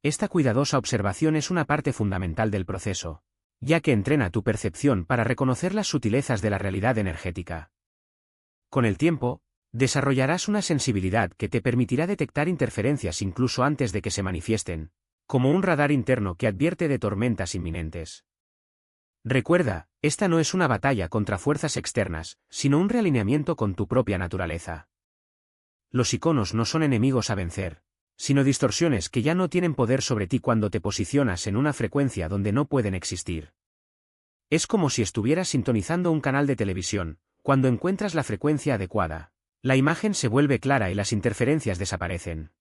Esta cuidadosa observación es una parte fundamental del proceso, ya que entrena tu percepción para reconocer las sutilezas de la realidad energética. Con el tiempo, desarrollarás una sensibilidad que te permitirá detectar interferencias incluso antes de que se manifiesten, como un radar interno que advierte de tormentas inminentes. Recuerda, esta no es una batalla contra fuerzas externas, sino un realineamiento con tu propia naturaleza. Los iconos no son enemigos a vencer, sino distorsiones que ya no tienen poder sobre ti cuando te posicionas en una frecuencia donde no pueden existir. Es como si estuvieras sintonizando un canal de televisión. Cuando encuentras la frecuencia adecuada, la imagen se vuelve clara y las interferencias desaparecen.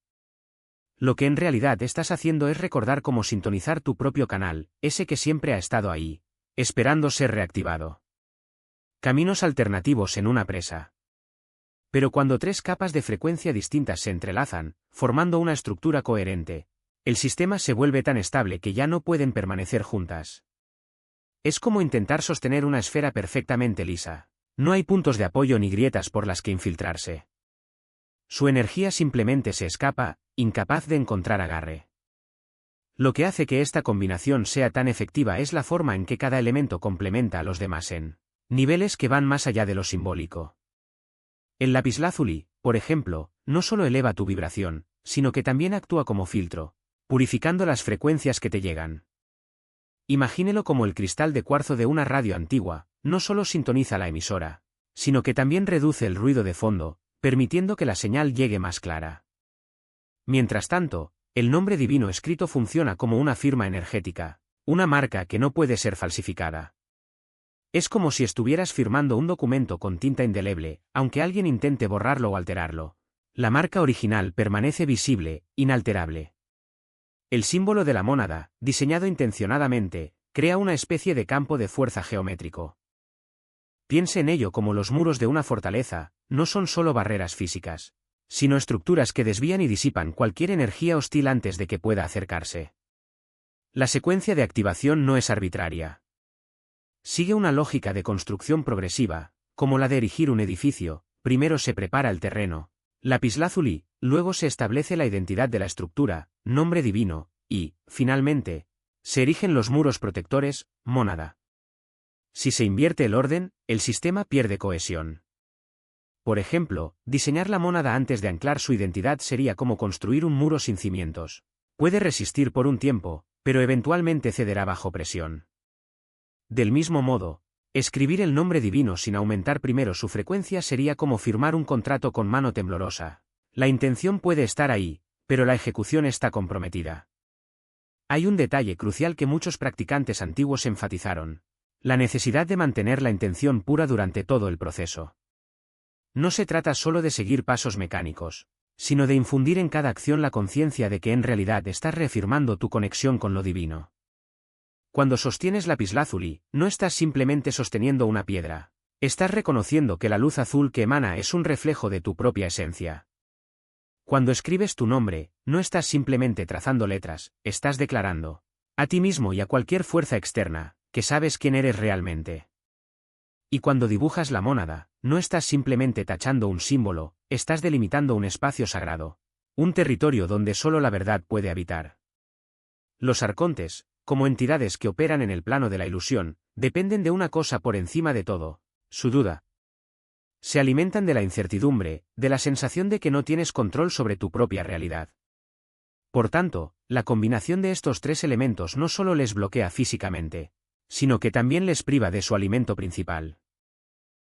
Lo que en realidad estás haciendo es recordar cómo sintonizar tu propio canal, ese que siempre ha estado ahí, esperando ser reactivado. Caminos alternativos en una presa. Pero cuando tres capas de frecuencia distintas se entrelazan, formando una estructura coherente, el sistema se vuelve tan estable que ya no pueden permanecer juntas. Es como intentar sostener una esfera perfectamente lisa. No hay puntos de apoyo ni grietas por las que infiltrarse. Su energía simplemente se escapa, incapaz de encontrar agarre. Lo que hace que esta combinación sea tan efectiva es la forma en que cada elemento complementa a los demás en niveles que van más allá de lo simbólico. El lapislázuli, por ejemplo, no solo eleva tu vibración, sino que también actúa como filtro, purificando las frecuencias que te llegan. Imagínelo como el cristal de cuarzo de una radio antigua, no solo sintoniza la emisora, sino que también reduce el ruido de fondo, permitiendo que la señal llegue más clara. Mientras tanto, el nombre divino escrito funciona como una firma energética, una marca que no puede ser falsificada. Es como si estuvieras firmando un documento con tinta indeleble, aunque alguien intente borrarlo o alterarlo. La marca original permanece visible, inalterable. El símbolo de la mónada, diseñado intencionadamente, crea una especie de campo de fuerza geométrico. Piense en ello como los muros de una fortaleza, no son solo barreras físicas, sino estructuras que desvían y disipan cualquier energía hostil antes de que pueda acercarse. La secuencia de activación no es arbitraria. Sigue una lógica de construcción progresiva, como la de erigir un edificio. Primero se prepara el terreno, lapislázuli, luego se establece la identidad de la estructura, nombre divino, y, finalmente, se erigen los muros protectores, mónada. Si se invierte el orden, el sistema pierde cohesión. Por ejemplo, diseñar la mónada antes de anclar su identidad sería como construir un muro sin cimientos. Puede resistir por un tiempo, pero eventualmente cederá bajo presión. Del mismo modo, escribir el nombre divino sin aumentar primero su frecuencia sería como firmar un contrato con mano temblorosa. La intención puede estar ahí, pero la ejecución está comprometida. Hay un detalle crucial que muchos practicantes antiguos enfatizaron: la necesidad de mantener la intención pura durante todo el proceso. No se trata solo de seguir pasos mecánicos, sino de infundir en cada acción la conciencia de que en realidad estás reafirmando tu conexión con lo divino. Cuando sostienes lapislázuli, no estás simplemente sosteniendo una piedra, estás reconociendo que la luz azul que emana es un reflejo de tu propia esencia. Cuando escribes tu nombre, no estás simplemente trazando letras, estás declarando, a ti mismo y a cualquier fuerza externa, que sabes quién eres realmente. Y cuando dibujas la mónada, no estás simplemente tachando un símbolo, estás delimitando un espacio sagrado, un territorio donde solo la verdad puede habitar. Los arcontes, como entidades que operan en el plano de la ilusión, dependen de una cosa por encima de todo: su duda. Se alimentan de la incertidumbre, de la sensación de que no tienes control sobre tu propia realidad. Por tanto, la combinación de estos tres elementos no solo les bloquea físicamente, sino que también les priva de su alimento principal.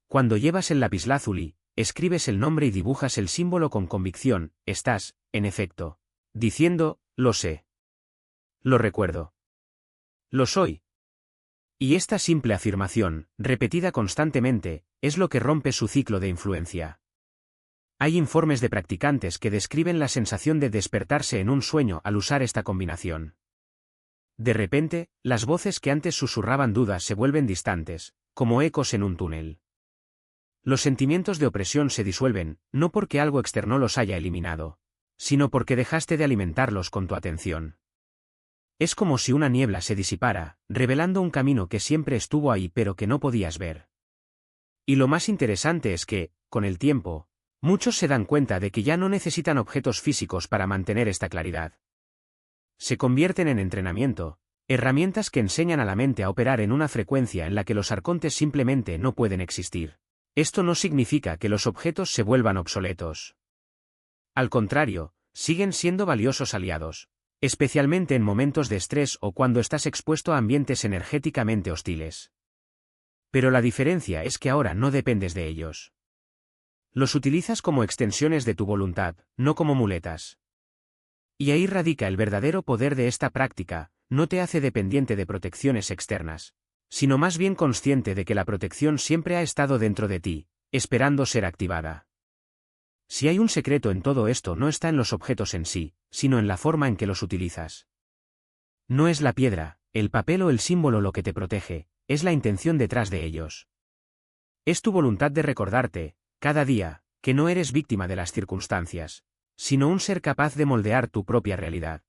Cuando llevas el lapislázuli, escribes el nombre y dibujas el símbolo con convicción, estás, en efecto, diciendo: lo sé. Lo recuerdo. Lo soy. Y esta simple afirmación, repetida constantemente, es lo que rompe su ciclo de influencia. Hay informes de practicantes que describen la sensación de despertarse en un sueño al usar esta combinación. De repente, las voces que antes susurraban dudas se vuelven distantes, como ecos en un túnel. Los sentimientos de opresión se disuelven, no porque algo externo los haya eliminado, sino porque dejaste de alimentarlos con tu atención. Es como si una niebla se disipara, revelando un camino que siempre estuvo ahí pero que no podías ver. Y lo más interesante es que, con el tiempo, muchos se dan cuenta de que ya no necesitan objetos físicos para mantener esta claridad. Se convierten en entrenamiento, herramientas que enseñan a la mente a operar en una frecuencia en la que los arcontes simplemente no pueden existir. Esto no significa que los objetos se vuelvan obsoletos. Al contrario, siguen siendo valiosos aliados, especialmente en momentos de estrés o cuando estás expuesto a ambientes energéticamente hostiles. Pero la diferencia es que ahora no dependes de ellos. Los utilizas como extensiones de tu voluntad, no como muletas. Y ahí radica el verdadero poder de esta práctica: no te hace dependiente de protecciones externas, sino más bien consciente de que la protección siempre ha estado dentro de ti, esperando ser activada. Si hay un secreto en todo esto, no está en los objetos en sí, sino en la forma en que los utilizas. No es la piedra, el papel o el símbolo lo que te protege, es la intención detrás de ellos. Es tu voluntad de recordarte, cada día, que no eres víctima de las circunstancias, sino un ser capaz de moldear tu propia realidad.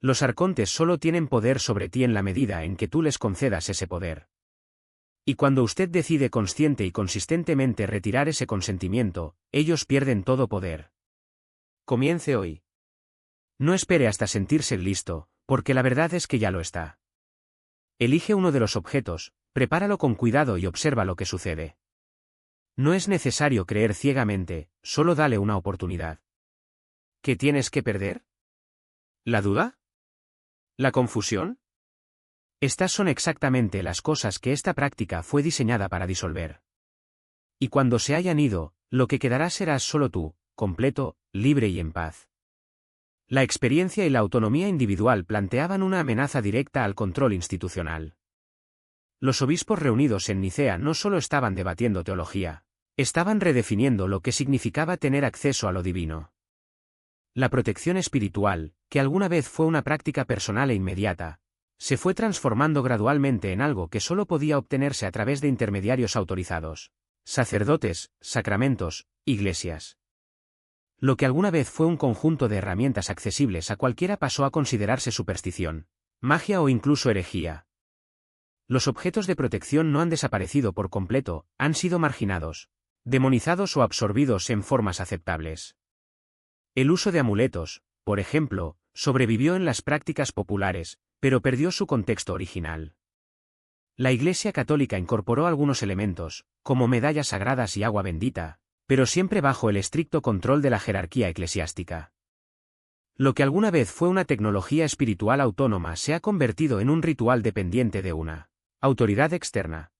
Los arcontes solo tienen poder sobre ti en la medida en que tú les concedas ese poder. Y cuando usted decide consciente y consistentemente retirar ese consentimiento, ellos pierden todo poder. Comience hoy. No espere hasta sentirse listo, porque la verdad es que ya lo está. Elige uno de los objetos, prepáralo con cuidado y observa lo que sucede. No es necesario creer ciegamente, solo dale una oportunidad. ¿Qué tienes que perder? ¿La duda? ¿La confusión? Estas son exactamente las cosas que esta práctica fue diseñada para disolver. Y cuando se hayan ido, lo que quedará serás solo tú, completo, libre y en paz. La experiencia y la autonomía individual planteaban una amenaza directa al control institucional. Los obispos reunidos en Nicea no solo estaban debatiendo teología, estaban redefiniendo lo que significaba tener acceso a lo divino. La protección espiritual, que alguna vez fue una práctica personal e inmediata, se fue transformando gradualmente en algo que solo podía obtenerse a través de intermediarios autorizados: sacerdotes, sacramentos, iglesias. Lo que alguna vez fue un conjunto de herramientas accesibles a cualquiera pasó a considerarse superstición, magia o incluso herejía. Los objetos de protección no han desaparecido por completo, han sido marginados, demonizados o absorbidos en formas aceptables. El uso de amuletos, por ejemplo, sobrevivió en las prácticas populares, pero perdió su contexto original. La Iglesia Católica incorporó algunos elementos, como medallas sagradas y agua bendita, pero siempre bajo el estricto control de la jerarquía eclesiástica. Lo que alguna vez fue una tecnología espiritual autónoma se ha convertido en un ritual dependiente de una autoridad externa.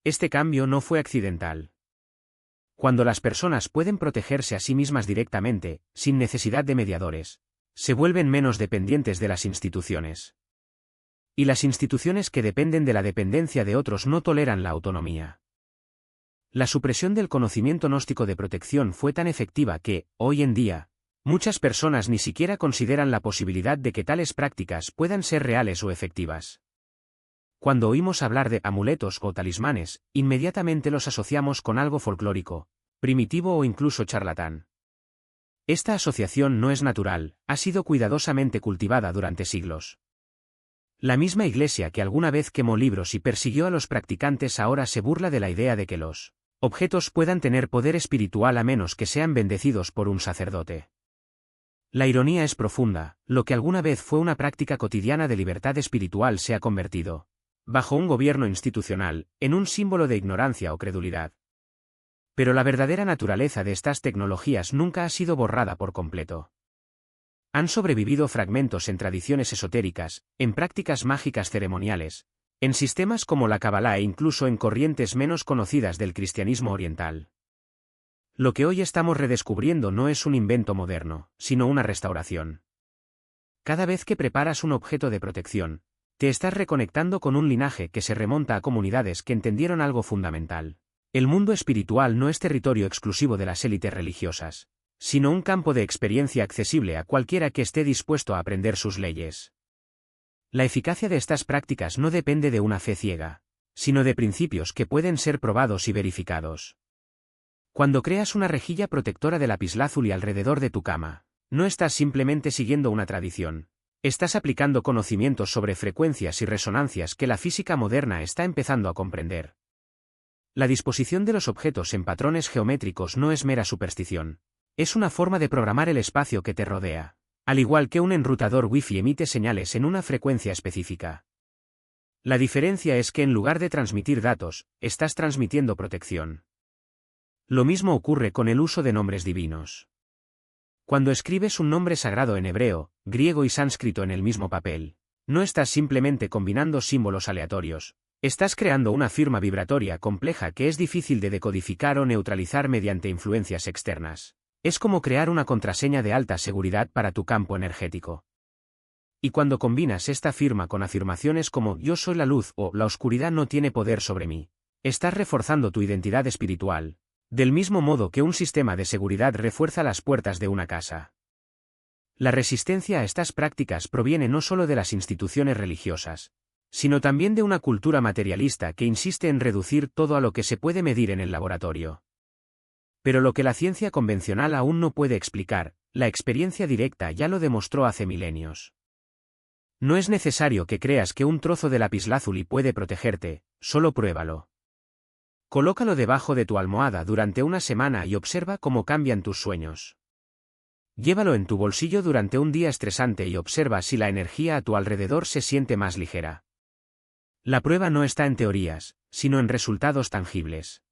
Este cambio no fue accidental. Cuando las personas pueden protegerse a sí mismas directamente, sin necesidad de mediadores, se vuelven menos dependientes de las instituciones. Y las instituciones que dependen de la dependencia de otros no toleran la autonomía. La supresión del conocimiento gnóstico de protección fue tan efectiva que, hoy en día, muchas personas ni siquiera consideran la posibilidad de que tales prácticas puedan ser reales o efectivas. Cuando oímos hablar de amuletos o talismanes, inmediatamente los asociamos con algo folclórico, primitivo o incluso charlatán. Esta asociación no es natural, ha sido cuidadosamente cultivada durante siglos. La misma Iglesia que alguna vez quemó libros y persiguió a los practicantes ahora se burla de la idea de que los objetos puedan tener poder espiritual a menos que sean bendecidos por un sacerdote. La ironía es profunda, lo que alguna vez fue una práctica cotidiana de libertad espiritual se ha convertido, bajo un gobierno institucional, en un símbolo de ignorancia o credulidad. Pero la verdadera naturaleza de estas tecnologías nunca ha sido borrada por completo. Han sobrevivido fragmentos en tradiciones esotéricas, en prácticas mágicas ceremoniales, en sistemas como la Kabbalah e incluso en corrientes menos conocidas del cristianismo oriental. Lo que hoy estamos redescubriendo no es un invento moderno, sino una restauración. Cada vez que preparas un objeto de protección, te estás reconectando con un linaje que se remonta a comunidades que entendieron algo fundamental. El mundo espiritual no es territorio exclusivo de las élites religiosas, sino un campo de experiencia accesible a cualquiera que esté dispuesto a aprender sus leyes. La eficacia de estas prácticas no depende de una fe ciega, sino de principios que pueden ser probados y verificados. Cuando creas una rejilla protectora de lapislázuli alrededor de tu cama, no estás simplemente siguiendo una tradición. Estás aplicando conocimientos sobre frecuencias y resonancias que la física moderna está empezando a comprender. La disposición de los objetos en patrones geométricos no es mera superstición. Es una forma de programar el espacio que te rodea, al igual que un enrutador Wi-Fi emite señales en una frecuencia específica. La diferencia es que en lugar de transmitir datos, estás transmitiendo protección. Lo mismo ocurre con el uso de nombres divinos. Cuando escribes un nombre sagrado en hebreo, griego y sánscrito en el mismo papel, no estás simplemente combinando símbolos aleatorios, estás creando una firma vibratoria compleja que es difícil de decodificar o neutralizar mediante influencias externas. Es como crear una contraseña de alta seguridad para tu campo energético. Y cuando combinas esta firma con afirmaciones como «yo soy la luz» o «la oscuridad no tiene poder sobre mí», estás reforzando tu identidad espiritual, del mismo modo que un sistema de seguridad refuerza las puertas de una casa. La resistencia a estas prácticas proviene no solo de las instituciones religiosas, sino también de una cultura materialista que insiste en reducir todo a lo que se puede medir en el laboratorio. Pero lo que la ciencia convencional aún no puede explicar, la experiencia directa ya lo demostró hace milenios. No es necesario que creas que un trozo de lapislázuli puede protegerte, solo pruébalo. Colócalo debajo de tu almohada durante una semana y observa cómo cambian tus sueños. Llévalo en tu bolsillo durante un día estresante y observa si la energía a tu alrededor se siente más ligera. La prueba no está en teorías, sino en resultados tangibles.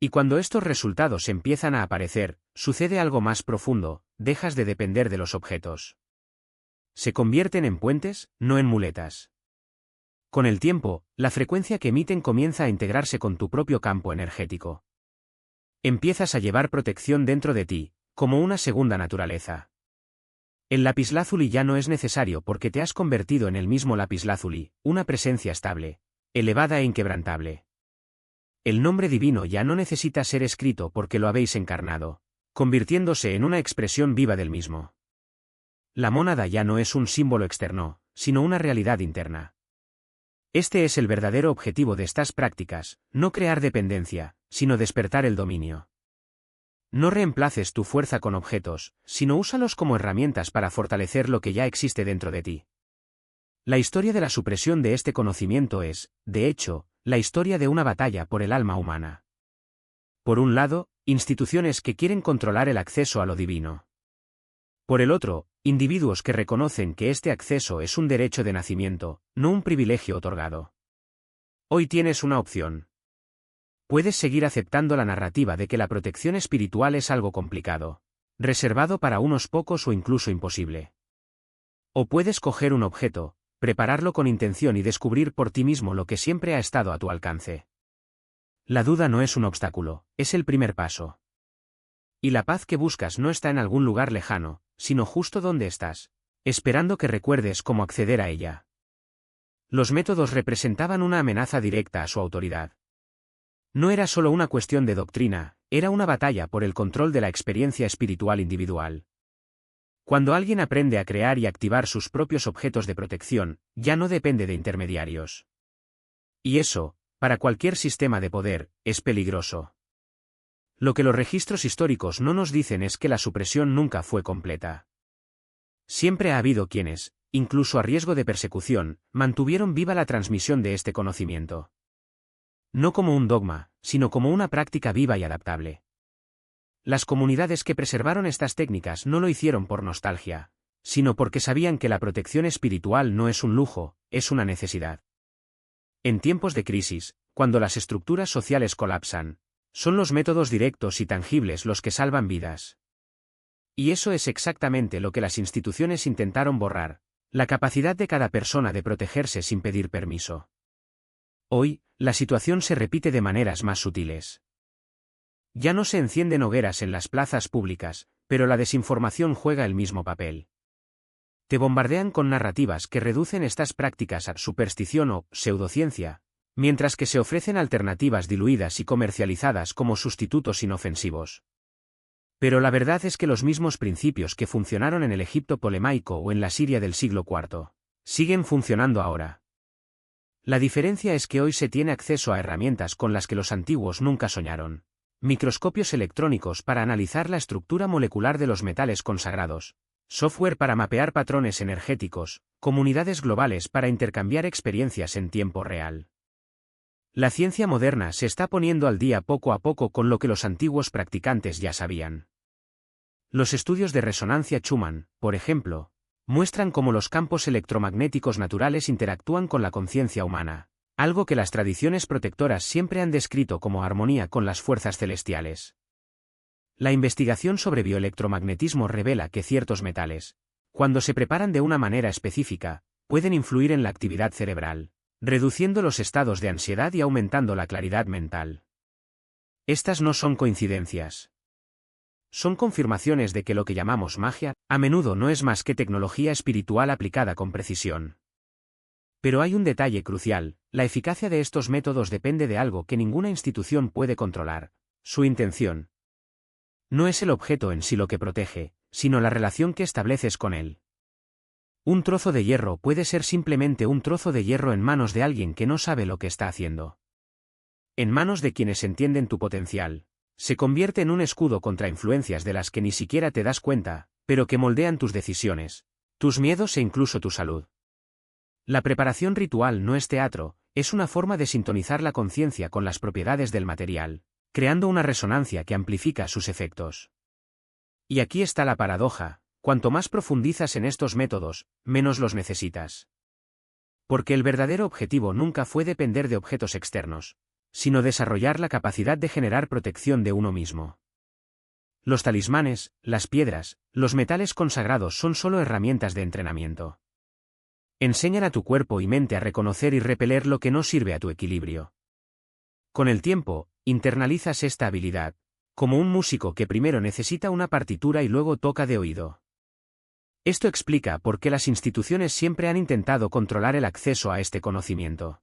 Y cuando estos resultados empiezan a aparecer, sucede algo más profundo, dejas de depender de los objetos. Se convierten en puentes, no en muletas. Con el tiempo, la frecuencia que emiten comienza a integrarse con tu propio campo energético. Empiezas a llevar protección dentro de ti, como una segunda naturaleza. El lapislázuli ya no es necesario porque te has convertido en el mismo lapislázuli, una presencia estable, elevada e inquebrantable. El nombre divino ya no necesita ser escrito porque lo habéis encarnado, convirtiéndose en una expresión viva del mismo. La mónada ya no es un símbolo externo, sino una realidad interna. Este es el verdadero objetivo de estas prácticas, no crear dependencia, sino despertar el dominio. No reemplaces tu fuerza con objetos, sino úsalos como herramientas para fortalecer lo que ya existe dentro de ti. La historia de la supresión de este conocimiento es, de hecho, la historia de una batalla por el alma humana. Por un lado, instituciones que quieren controlar el acceso a lo divino. Por el otro, individuos que reconocen que este acceso es un derecho de nacimiento, no un privilegio otorgado. Hoy tienes una opción. Puedes seguir aceptando la narrativa de que la protección espiritual es algo complicado, reservado para unos pocos o incluso imposible. O puedes coger un objeto, prepararlo con intención y descubrir por ti mismo lo que siempre ha estado a tu alcance. La duda no es un obstáculo, es el primer paso. Y la paz que buscas no está en algún lugar lejano, sino justo donde estás, esperando que recuerdes cómo acceder a ella. Los métodos representaban una amenaza directa a su autoridad. No era solo una cuestión de doctrina, era una batalla por el control de la experiencia espiritual individual. Cuando alguien aprende a crear y activar sus propios objetos de protección, ya no depende de intermediarios. Y eso, para cualquier sistema de poder, es peligroso. Lo que los registros históricos no nos dicen es que la supresión nunca fue completa. Siempre ha habido quienes, incluso a riesgo de persecución, mantuvieron viva la transmisión de este conocimiento. No como un dogma, sino como una práctica viva y adaptable. Las comunidades que preservaron estas técnicas no lo hicieron por nostalgia, sino porque sabían que la protección espiritual no es un lujo, es una necesidad. En tiempos de crisis, cuando las estructuras sociales colapsan, son los métodos directos y tangibles los que salvan vidas. Y eso es exactamente lo que las instituciones intentaron borrar, la capacidad de cada persona de protegerse sin pedir permiso. Hoy, la situación se repite de maneras más sutiles. Ya no se encienden hogueras en las plazas públicas, pero la desinformación juega el mismo papel. Te bombardean con narrativas que reducen estas prácticas a superstición o pseudociencia, mientras que se ofrecen alternativas diluidas y comercializadas como sustitutos inofensivos. Pero la verdad es que los mismos principios que funcionaron en el Egipto polemaico o en la Siria del siglo IV, siguen funcionando ahora. La diferencia es que hoy se tiene acceso a herramientas con las que los antiguos nunca soñaron. Microscopios electrónicos para analizar la estructura molecular de los metales consagrados, software para mapear patrones energéticos, comunidades globales para intercambiar experiencias en tiempo real. La ciencia moderna se está poniendo al día poco a poco con lo que los antiguos practicantes ya sabían. Los estudios de resonancia Schumann, por ejemplo, muestran cómo los campos electromagnéticos naturales interactúan con la conciencia humana, algo que las tradiciones protectoras siempre han descrito como armonía con las fuerzas celestiales. La investigación sobre bioelectromagnetismo revela que ciertos metales, cuando se preparan de una manera específica, pueden influir en la actividad cerebral, reduciendo los estados de ansiedad y aumentando la claridad mental. Estas no son coincidencias. Son confirmaciones de que lo que llamamos magia, a menudo no es más que tecnología espiritual aplicada con precisión. Pero hay un detalle crucial: la eficacia de estos métodos depende de algo que ninguna institución puede controlar: su intención. No es el objeto en sí lo que protege, sino la relación que estableces con él. Un trozo de hierro puede ser simplemente un trozo de hierro en manos de alguien que no sabe lo que está haciendo. En manos de quienes entienden tu potencial, se convierte en un escudo contra influencias de las que ni siquiera te das cuenta, pero que moldean tus decisiones, tus miedos e incluso tu salud. La preparación ritual no es teatro, es una forma de sintonizar la conciencia con las propiedades del material, creando una resonancia que amplifica sus efectos. Y aquí está la paradoja: cuanto más profundizas en estos métodos, menos los necesitas. Porque el verdadero objetivo nunca fue depender de objetos externos, sino desarrollar la capacidad de generar protección de uno mismo. Los talismanes, las piedras, los metales consagrados son solo herramientas de entrenamiento. Enseñan a tu cuerpo y mente a reconocer y repeler lo que no sirve a tu equilibrio. Con el tiempo, internalizas esta habilidad, como un músico que primero necesita una partitura y luego toca de oído. Esto explica por qué las instituciones siempre han intentado controlar el acceso a este conocimiento.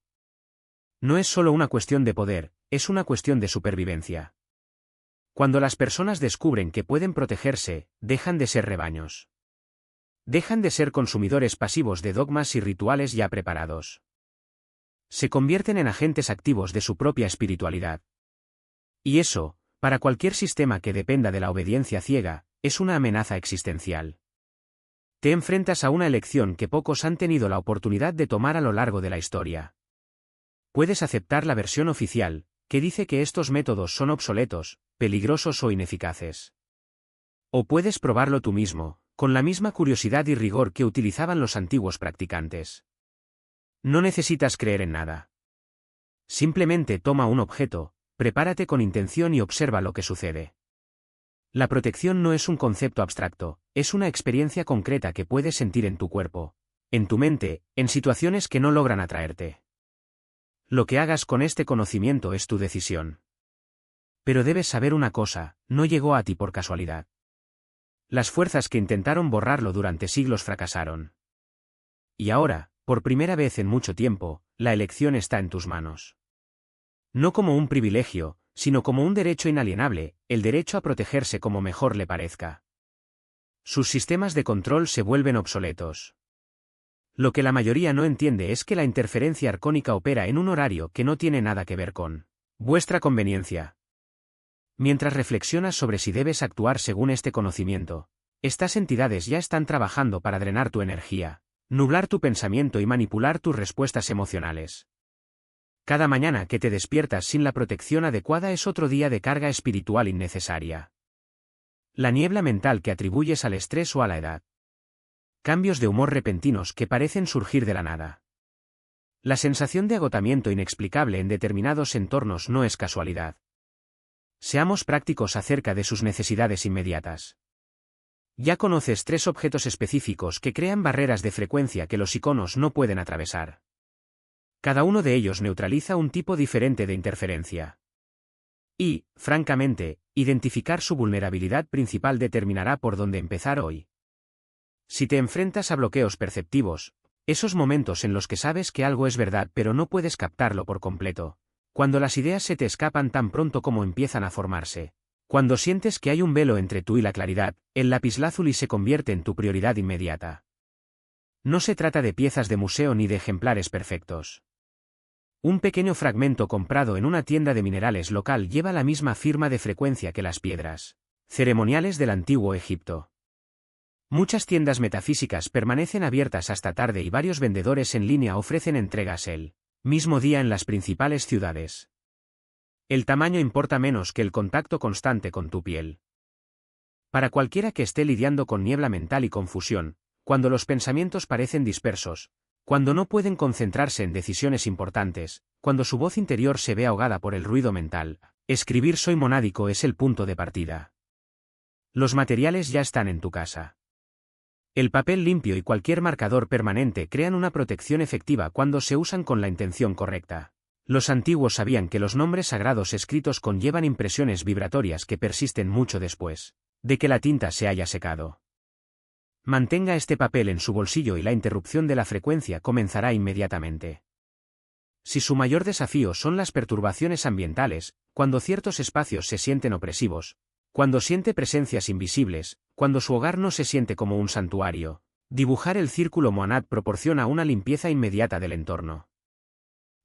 No es solo una cuestión de poder, es una cuestión de supervivencia. Cuando las personas descubren que pueden protegerse, dejan de ser rebaños. Dejan de ser consumidores pasivos de dogmas y rituales ya preparados. Se convierten en agentes activos de su propia espiritualidad. Y eso, para cualquier sistema que dependa de la obediencia ciega, es una amenaza existencial. Te enfrentas a una elección que pocos han tenido la oportunidad de tomar a lo largo de la historia. Puedes aceptar la versión oficial, que dice que estos métodos son obsoletos, peligrosos o ineficaces. O puedes probarlo tú mismo, con la misma curiosidad y rigor que utilizaban los antiguos practicantes. No necesitas creer en nada. Simplemente toma un objeto, prepárate con intención y observa lo que sucede. La protección no es un concepto abstracto, es una experiencia concreta que puedes sentir en tu cuerpo, en tu mente, en situaciones que no logran atraerte. Lo que hagas con este conocimiento es tu decisión. Pero debes saber una cosa: no llegó a ti por casualidad. Las fuerzas que intentaron borrarlo durante siglos fracasaron. Y ahora, por primera vez en mucho tiempo, la elección está en tus manos. No como un privilegio, sino como un derecho inalienable, el derecho a protegerse como mejor le parezca. Sus sistemas de control se vuelven obsoletos. Lo que la mayoría no entiende es que la interferencia arcónica opera en un horario que no tiene nada que ver con vuestra conveniencia. Mientras reflexionas sobre si debes actuar según este conocimiento, estas entidades ya están trabajando para drenar tu energía, nublar tu pensamiento y manipular tus respuestas emocionales. Cada mañana que te despiertas sin la protección adecuada es otro día de carga espiritual innecesaria. La niebla mental que atribuyes al estrés o a la edad. Cambios de humor repentinos que parecen surgir de la nada. La sensación de agotamiento inexplicable en determinados entornos no es casualidad. Seamos prácticos acerca de sus necesidades inmediatas. Ya conoces 3 objetos específicos que crean barreras de frecuencia que los iconos no pueden atravesar. Cada uno de ellos neutraliza un tipo diferente de interferencia. Y, francamente, identificar su vulnerabilidad principal determinará por dónde empezar hoy. Si te enfrentas a bloqueos perceptivos, esos momentos en los que sabes que algo es verdad pero no puedes captarlo por completo, cuando las ideas se te escapan tan pronto como empiezan a formarse, cuando sientes que hay un velo entre tú y la claridad, el lapislázuli se convierte en tu prioridad inmediata. No se trata de piezas de museo ni de ejemplares perfectos. Un pequeño fragmento comprado en una tienda de minerales local lleva la misma firma de frecuencia que las piedras ceremoniales del antiguo Egipto. Muchas tiendas metafísicas permanecen abiertas hasta tarde y varios vendedores en línea ofrecen entregas el mismo día en las principales ciudades. El tamaño importa menos que el contacto constante con tu piel. Para cualquiera que esté lidiando con niebla mental y confusión, cuando los pensamientos parecen dispersos, cuando no pueden concentrarse en decisiones importantes, cuando su voz interior se ve ahogada por el ruido mental, escribir Soy monádico es el punto de partida. Los materiales ya están en tu casa. El papel limpio y cualquier marcador permanente crean una protección efectiva cuando se usan con la intención correcta. Los antiguos sabían que los nombres sagrados escritos conllevan impresiones vibratorias que persisten mucho después de que la tinta se haya secado. Mantenga este papel en su bolsillo y la interrupción de la frecuencia comenzará inmediatamente. Si su mayor desafío son las perturbaciones ambientales, cuando ciertos espacios se sienten opresivos, cuando siente presencias invisibles, cuando su hogar no se siente como un santuario, dibujar el círculo Moanad proporciona una limpieza inmediata del entorno.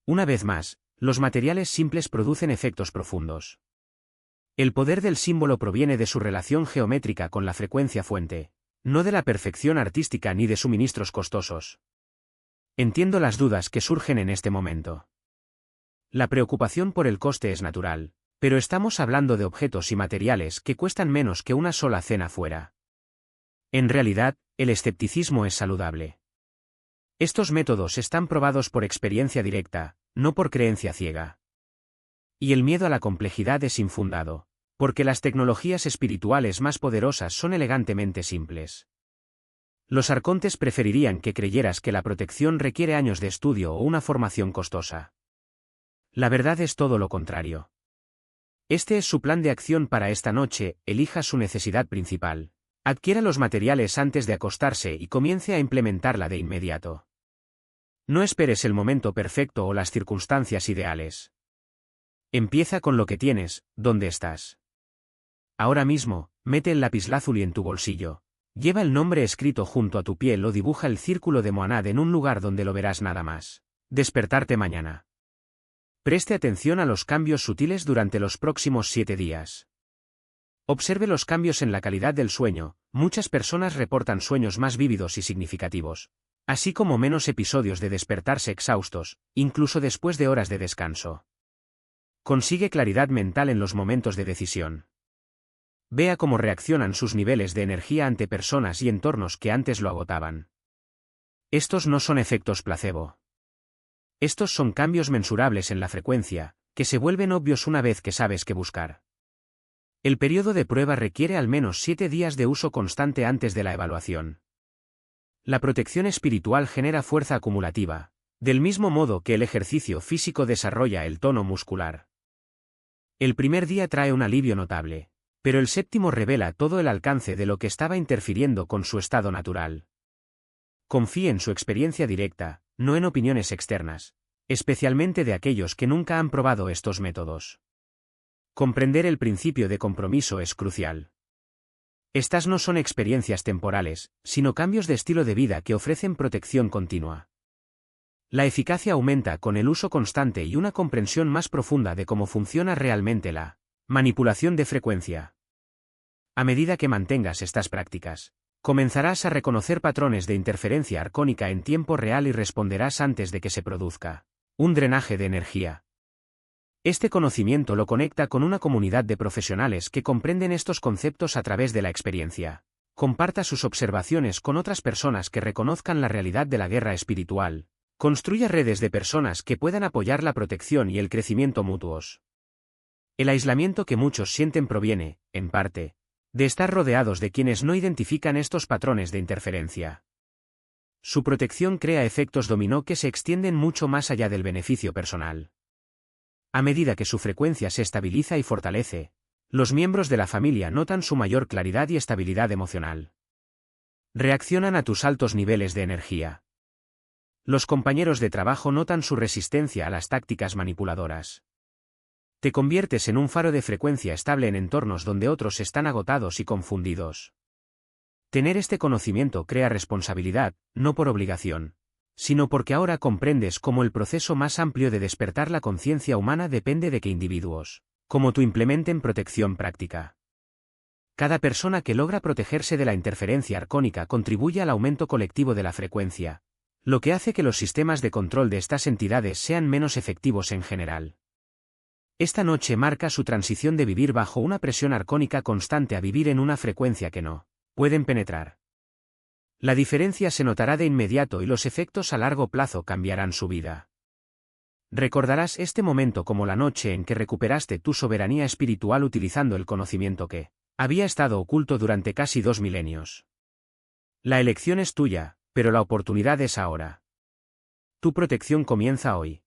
Una vez más, los materiales simples producen efectos profundos. El poder del símbolo proviene de su relación geométrica con la frecuencia fuente, no de la perfección artística ni de suministros costosos. Entiendo las dudas que surgen en este momento. La preocupación por el coste es natural, pero estamos hablando de objetos y materiales que cuestan menos que una sola cena fuera. En realidad, el escepticismo es saludable. Estos métodos están probados por experiencia directa, no por creencia ciega. Y el miedo a la complejidad es infundado, porque las tecnologías espirituales más poderosas son elegantemente simples. Los arcontes preferirían que creyeras que la protección requiere años de estudio o una formación costosa. La verdad es todo lo contrario. Este es su plan de acción para esta noche, elija su necesidad principal. Adquiera los materiales antes de acostarse y comience a implementarla de inmediato. No esperes el momento perfecto o las circunstancias ideales. Empieza con lo que tienes, ¿dónde estás? Ahora mismo, mete el lapislázuli en tu bolsillo. Lleva el nombre escrito junto a tu piel o dibuja el círculo de Moanad en un lugar donde lo verás nada más. Despertarte mañana. Preste atención a los cambios sutiles durante los próximos 7 días. Observe los cambios en la calidad del sueño. Muchas personas reportan sueños más vívidos y significativos, así como menos episodios de despertarse exhaustos, incluso después de horas de descanso. Consigue claridad mental en los momentos de decisión. Vea cómo reaccionan sus niveles de energía ante personas y entornos que antes lo agotaban. Estos no son efectos placebo. Estos son cambios mensurables en la frecuencia, que se vuelven obvios una vez que sabes qué buscar. El periodo de prueba requiere al menos 7 días de uso constante antes de la evaluación. La protección espiritual genera fuerza acumulativa, del mismo modo que el ejercicio físico desarrolla el tono muscular. El primer día trae un alivio notable, pero el séptimo revela todo el alcance de lo que estaba interfiriendo con su estado natural. Confíe en su experiencia directa, no en opiniones externas, especialmente de aquellos que nunca han probado estos métodos. Comprender el principio de compromiso es crucial. Estas no son experiencias temporales, sino cambios de estilo de vida que ofrecen protección continua. La eficacia aumenta con el uso constante y una comprensión más profunda de cómo funciona realmente la manipulación de frecuencia. A medida que mantengas estas prácticas, comenzarás a reconocer patrones de interferencia arcónica en tiempo real y responderás antes de que se produzca un drenaje de energía. Este conocimiento lo conecta con una comunidad de profesionales que comprenden estos conceptos a través de la experiencia. Comparta sus observaciones con otras personas que reconozcan la realidad de la guerra espiritual. Construya redes de personas que puedan apoyar la protección y el crecimiento mutuos. El aislamiento que muchos sienten proviene, en parte, de estar rodeados de quienes no identifican estos patrones de interferencia. Su protección crea efectos dominó que se extienden mucho más allá del beneficio personal. A medida que su frecuencia se estabiliza y fortalece, los miembros de la familia notan su mayor claridad y estabilidad emocional. Reaccionan a tus altos niveles de energía. Los compañeros de trabajo notan su resistencia a las tácticas manipuladoras. Te conviertes en un faro de frecuencia estable en entornos donde otros están agotados y confundidos. Tener este conocimiento crea responsabilidad, no por obligación, sino porque ahora comprendes cómo el proceso más amplio de despertar la conciencia humana depende de que individuos, como tú, implementen protección práctica. Cada persona que logra protegerse de la interferencia arcónica contribuye al aumento colectivo de la frecuencia, lo que hace que los sistemas de control de estas entidades sean menos efectivos en general. Esta noche marca su transición de vivir bajo una presión arcónica constante a vivir en una frecuencia que no pueden penetrar. La diferencia se notará de inmediato y los efectos a largo plazo cambiarán su vida. Recordarás este momento como la noche en que recuperaste tu soberanía espiritual utilizando el conocimiento que había estado oculto durante casi 2 milenios. La elección es tuya, pero la oportunidad es ahora. Tu protección comienza hoy.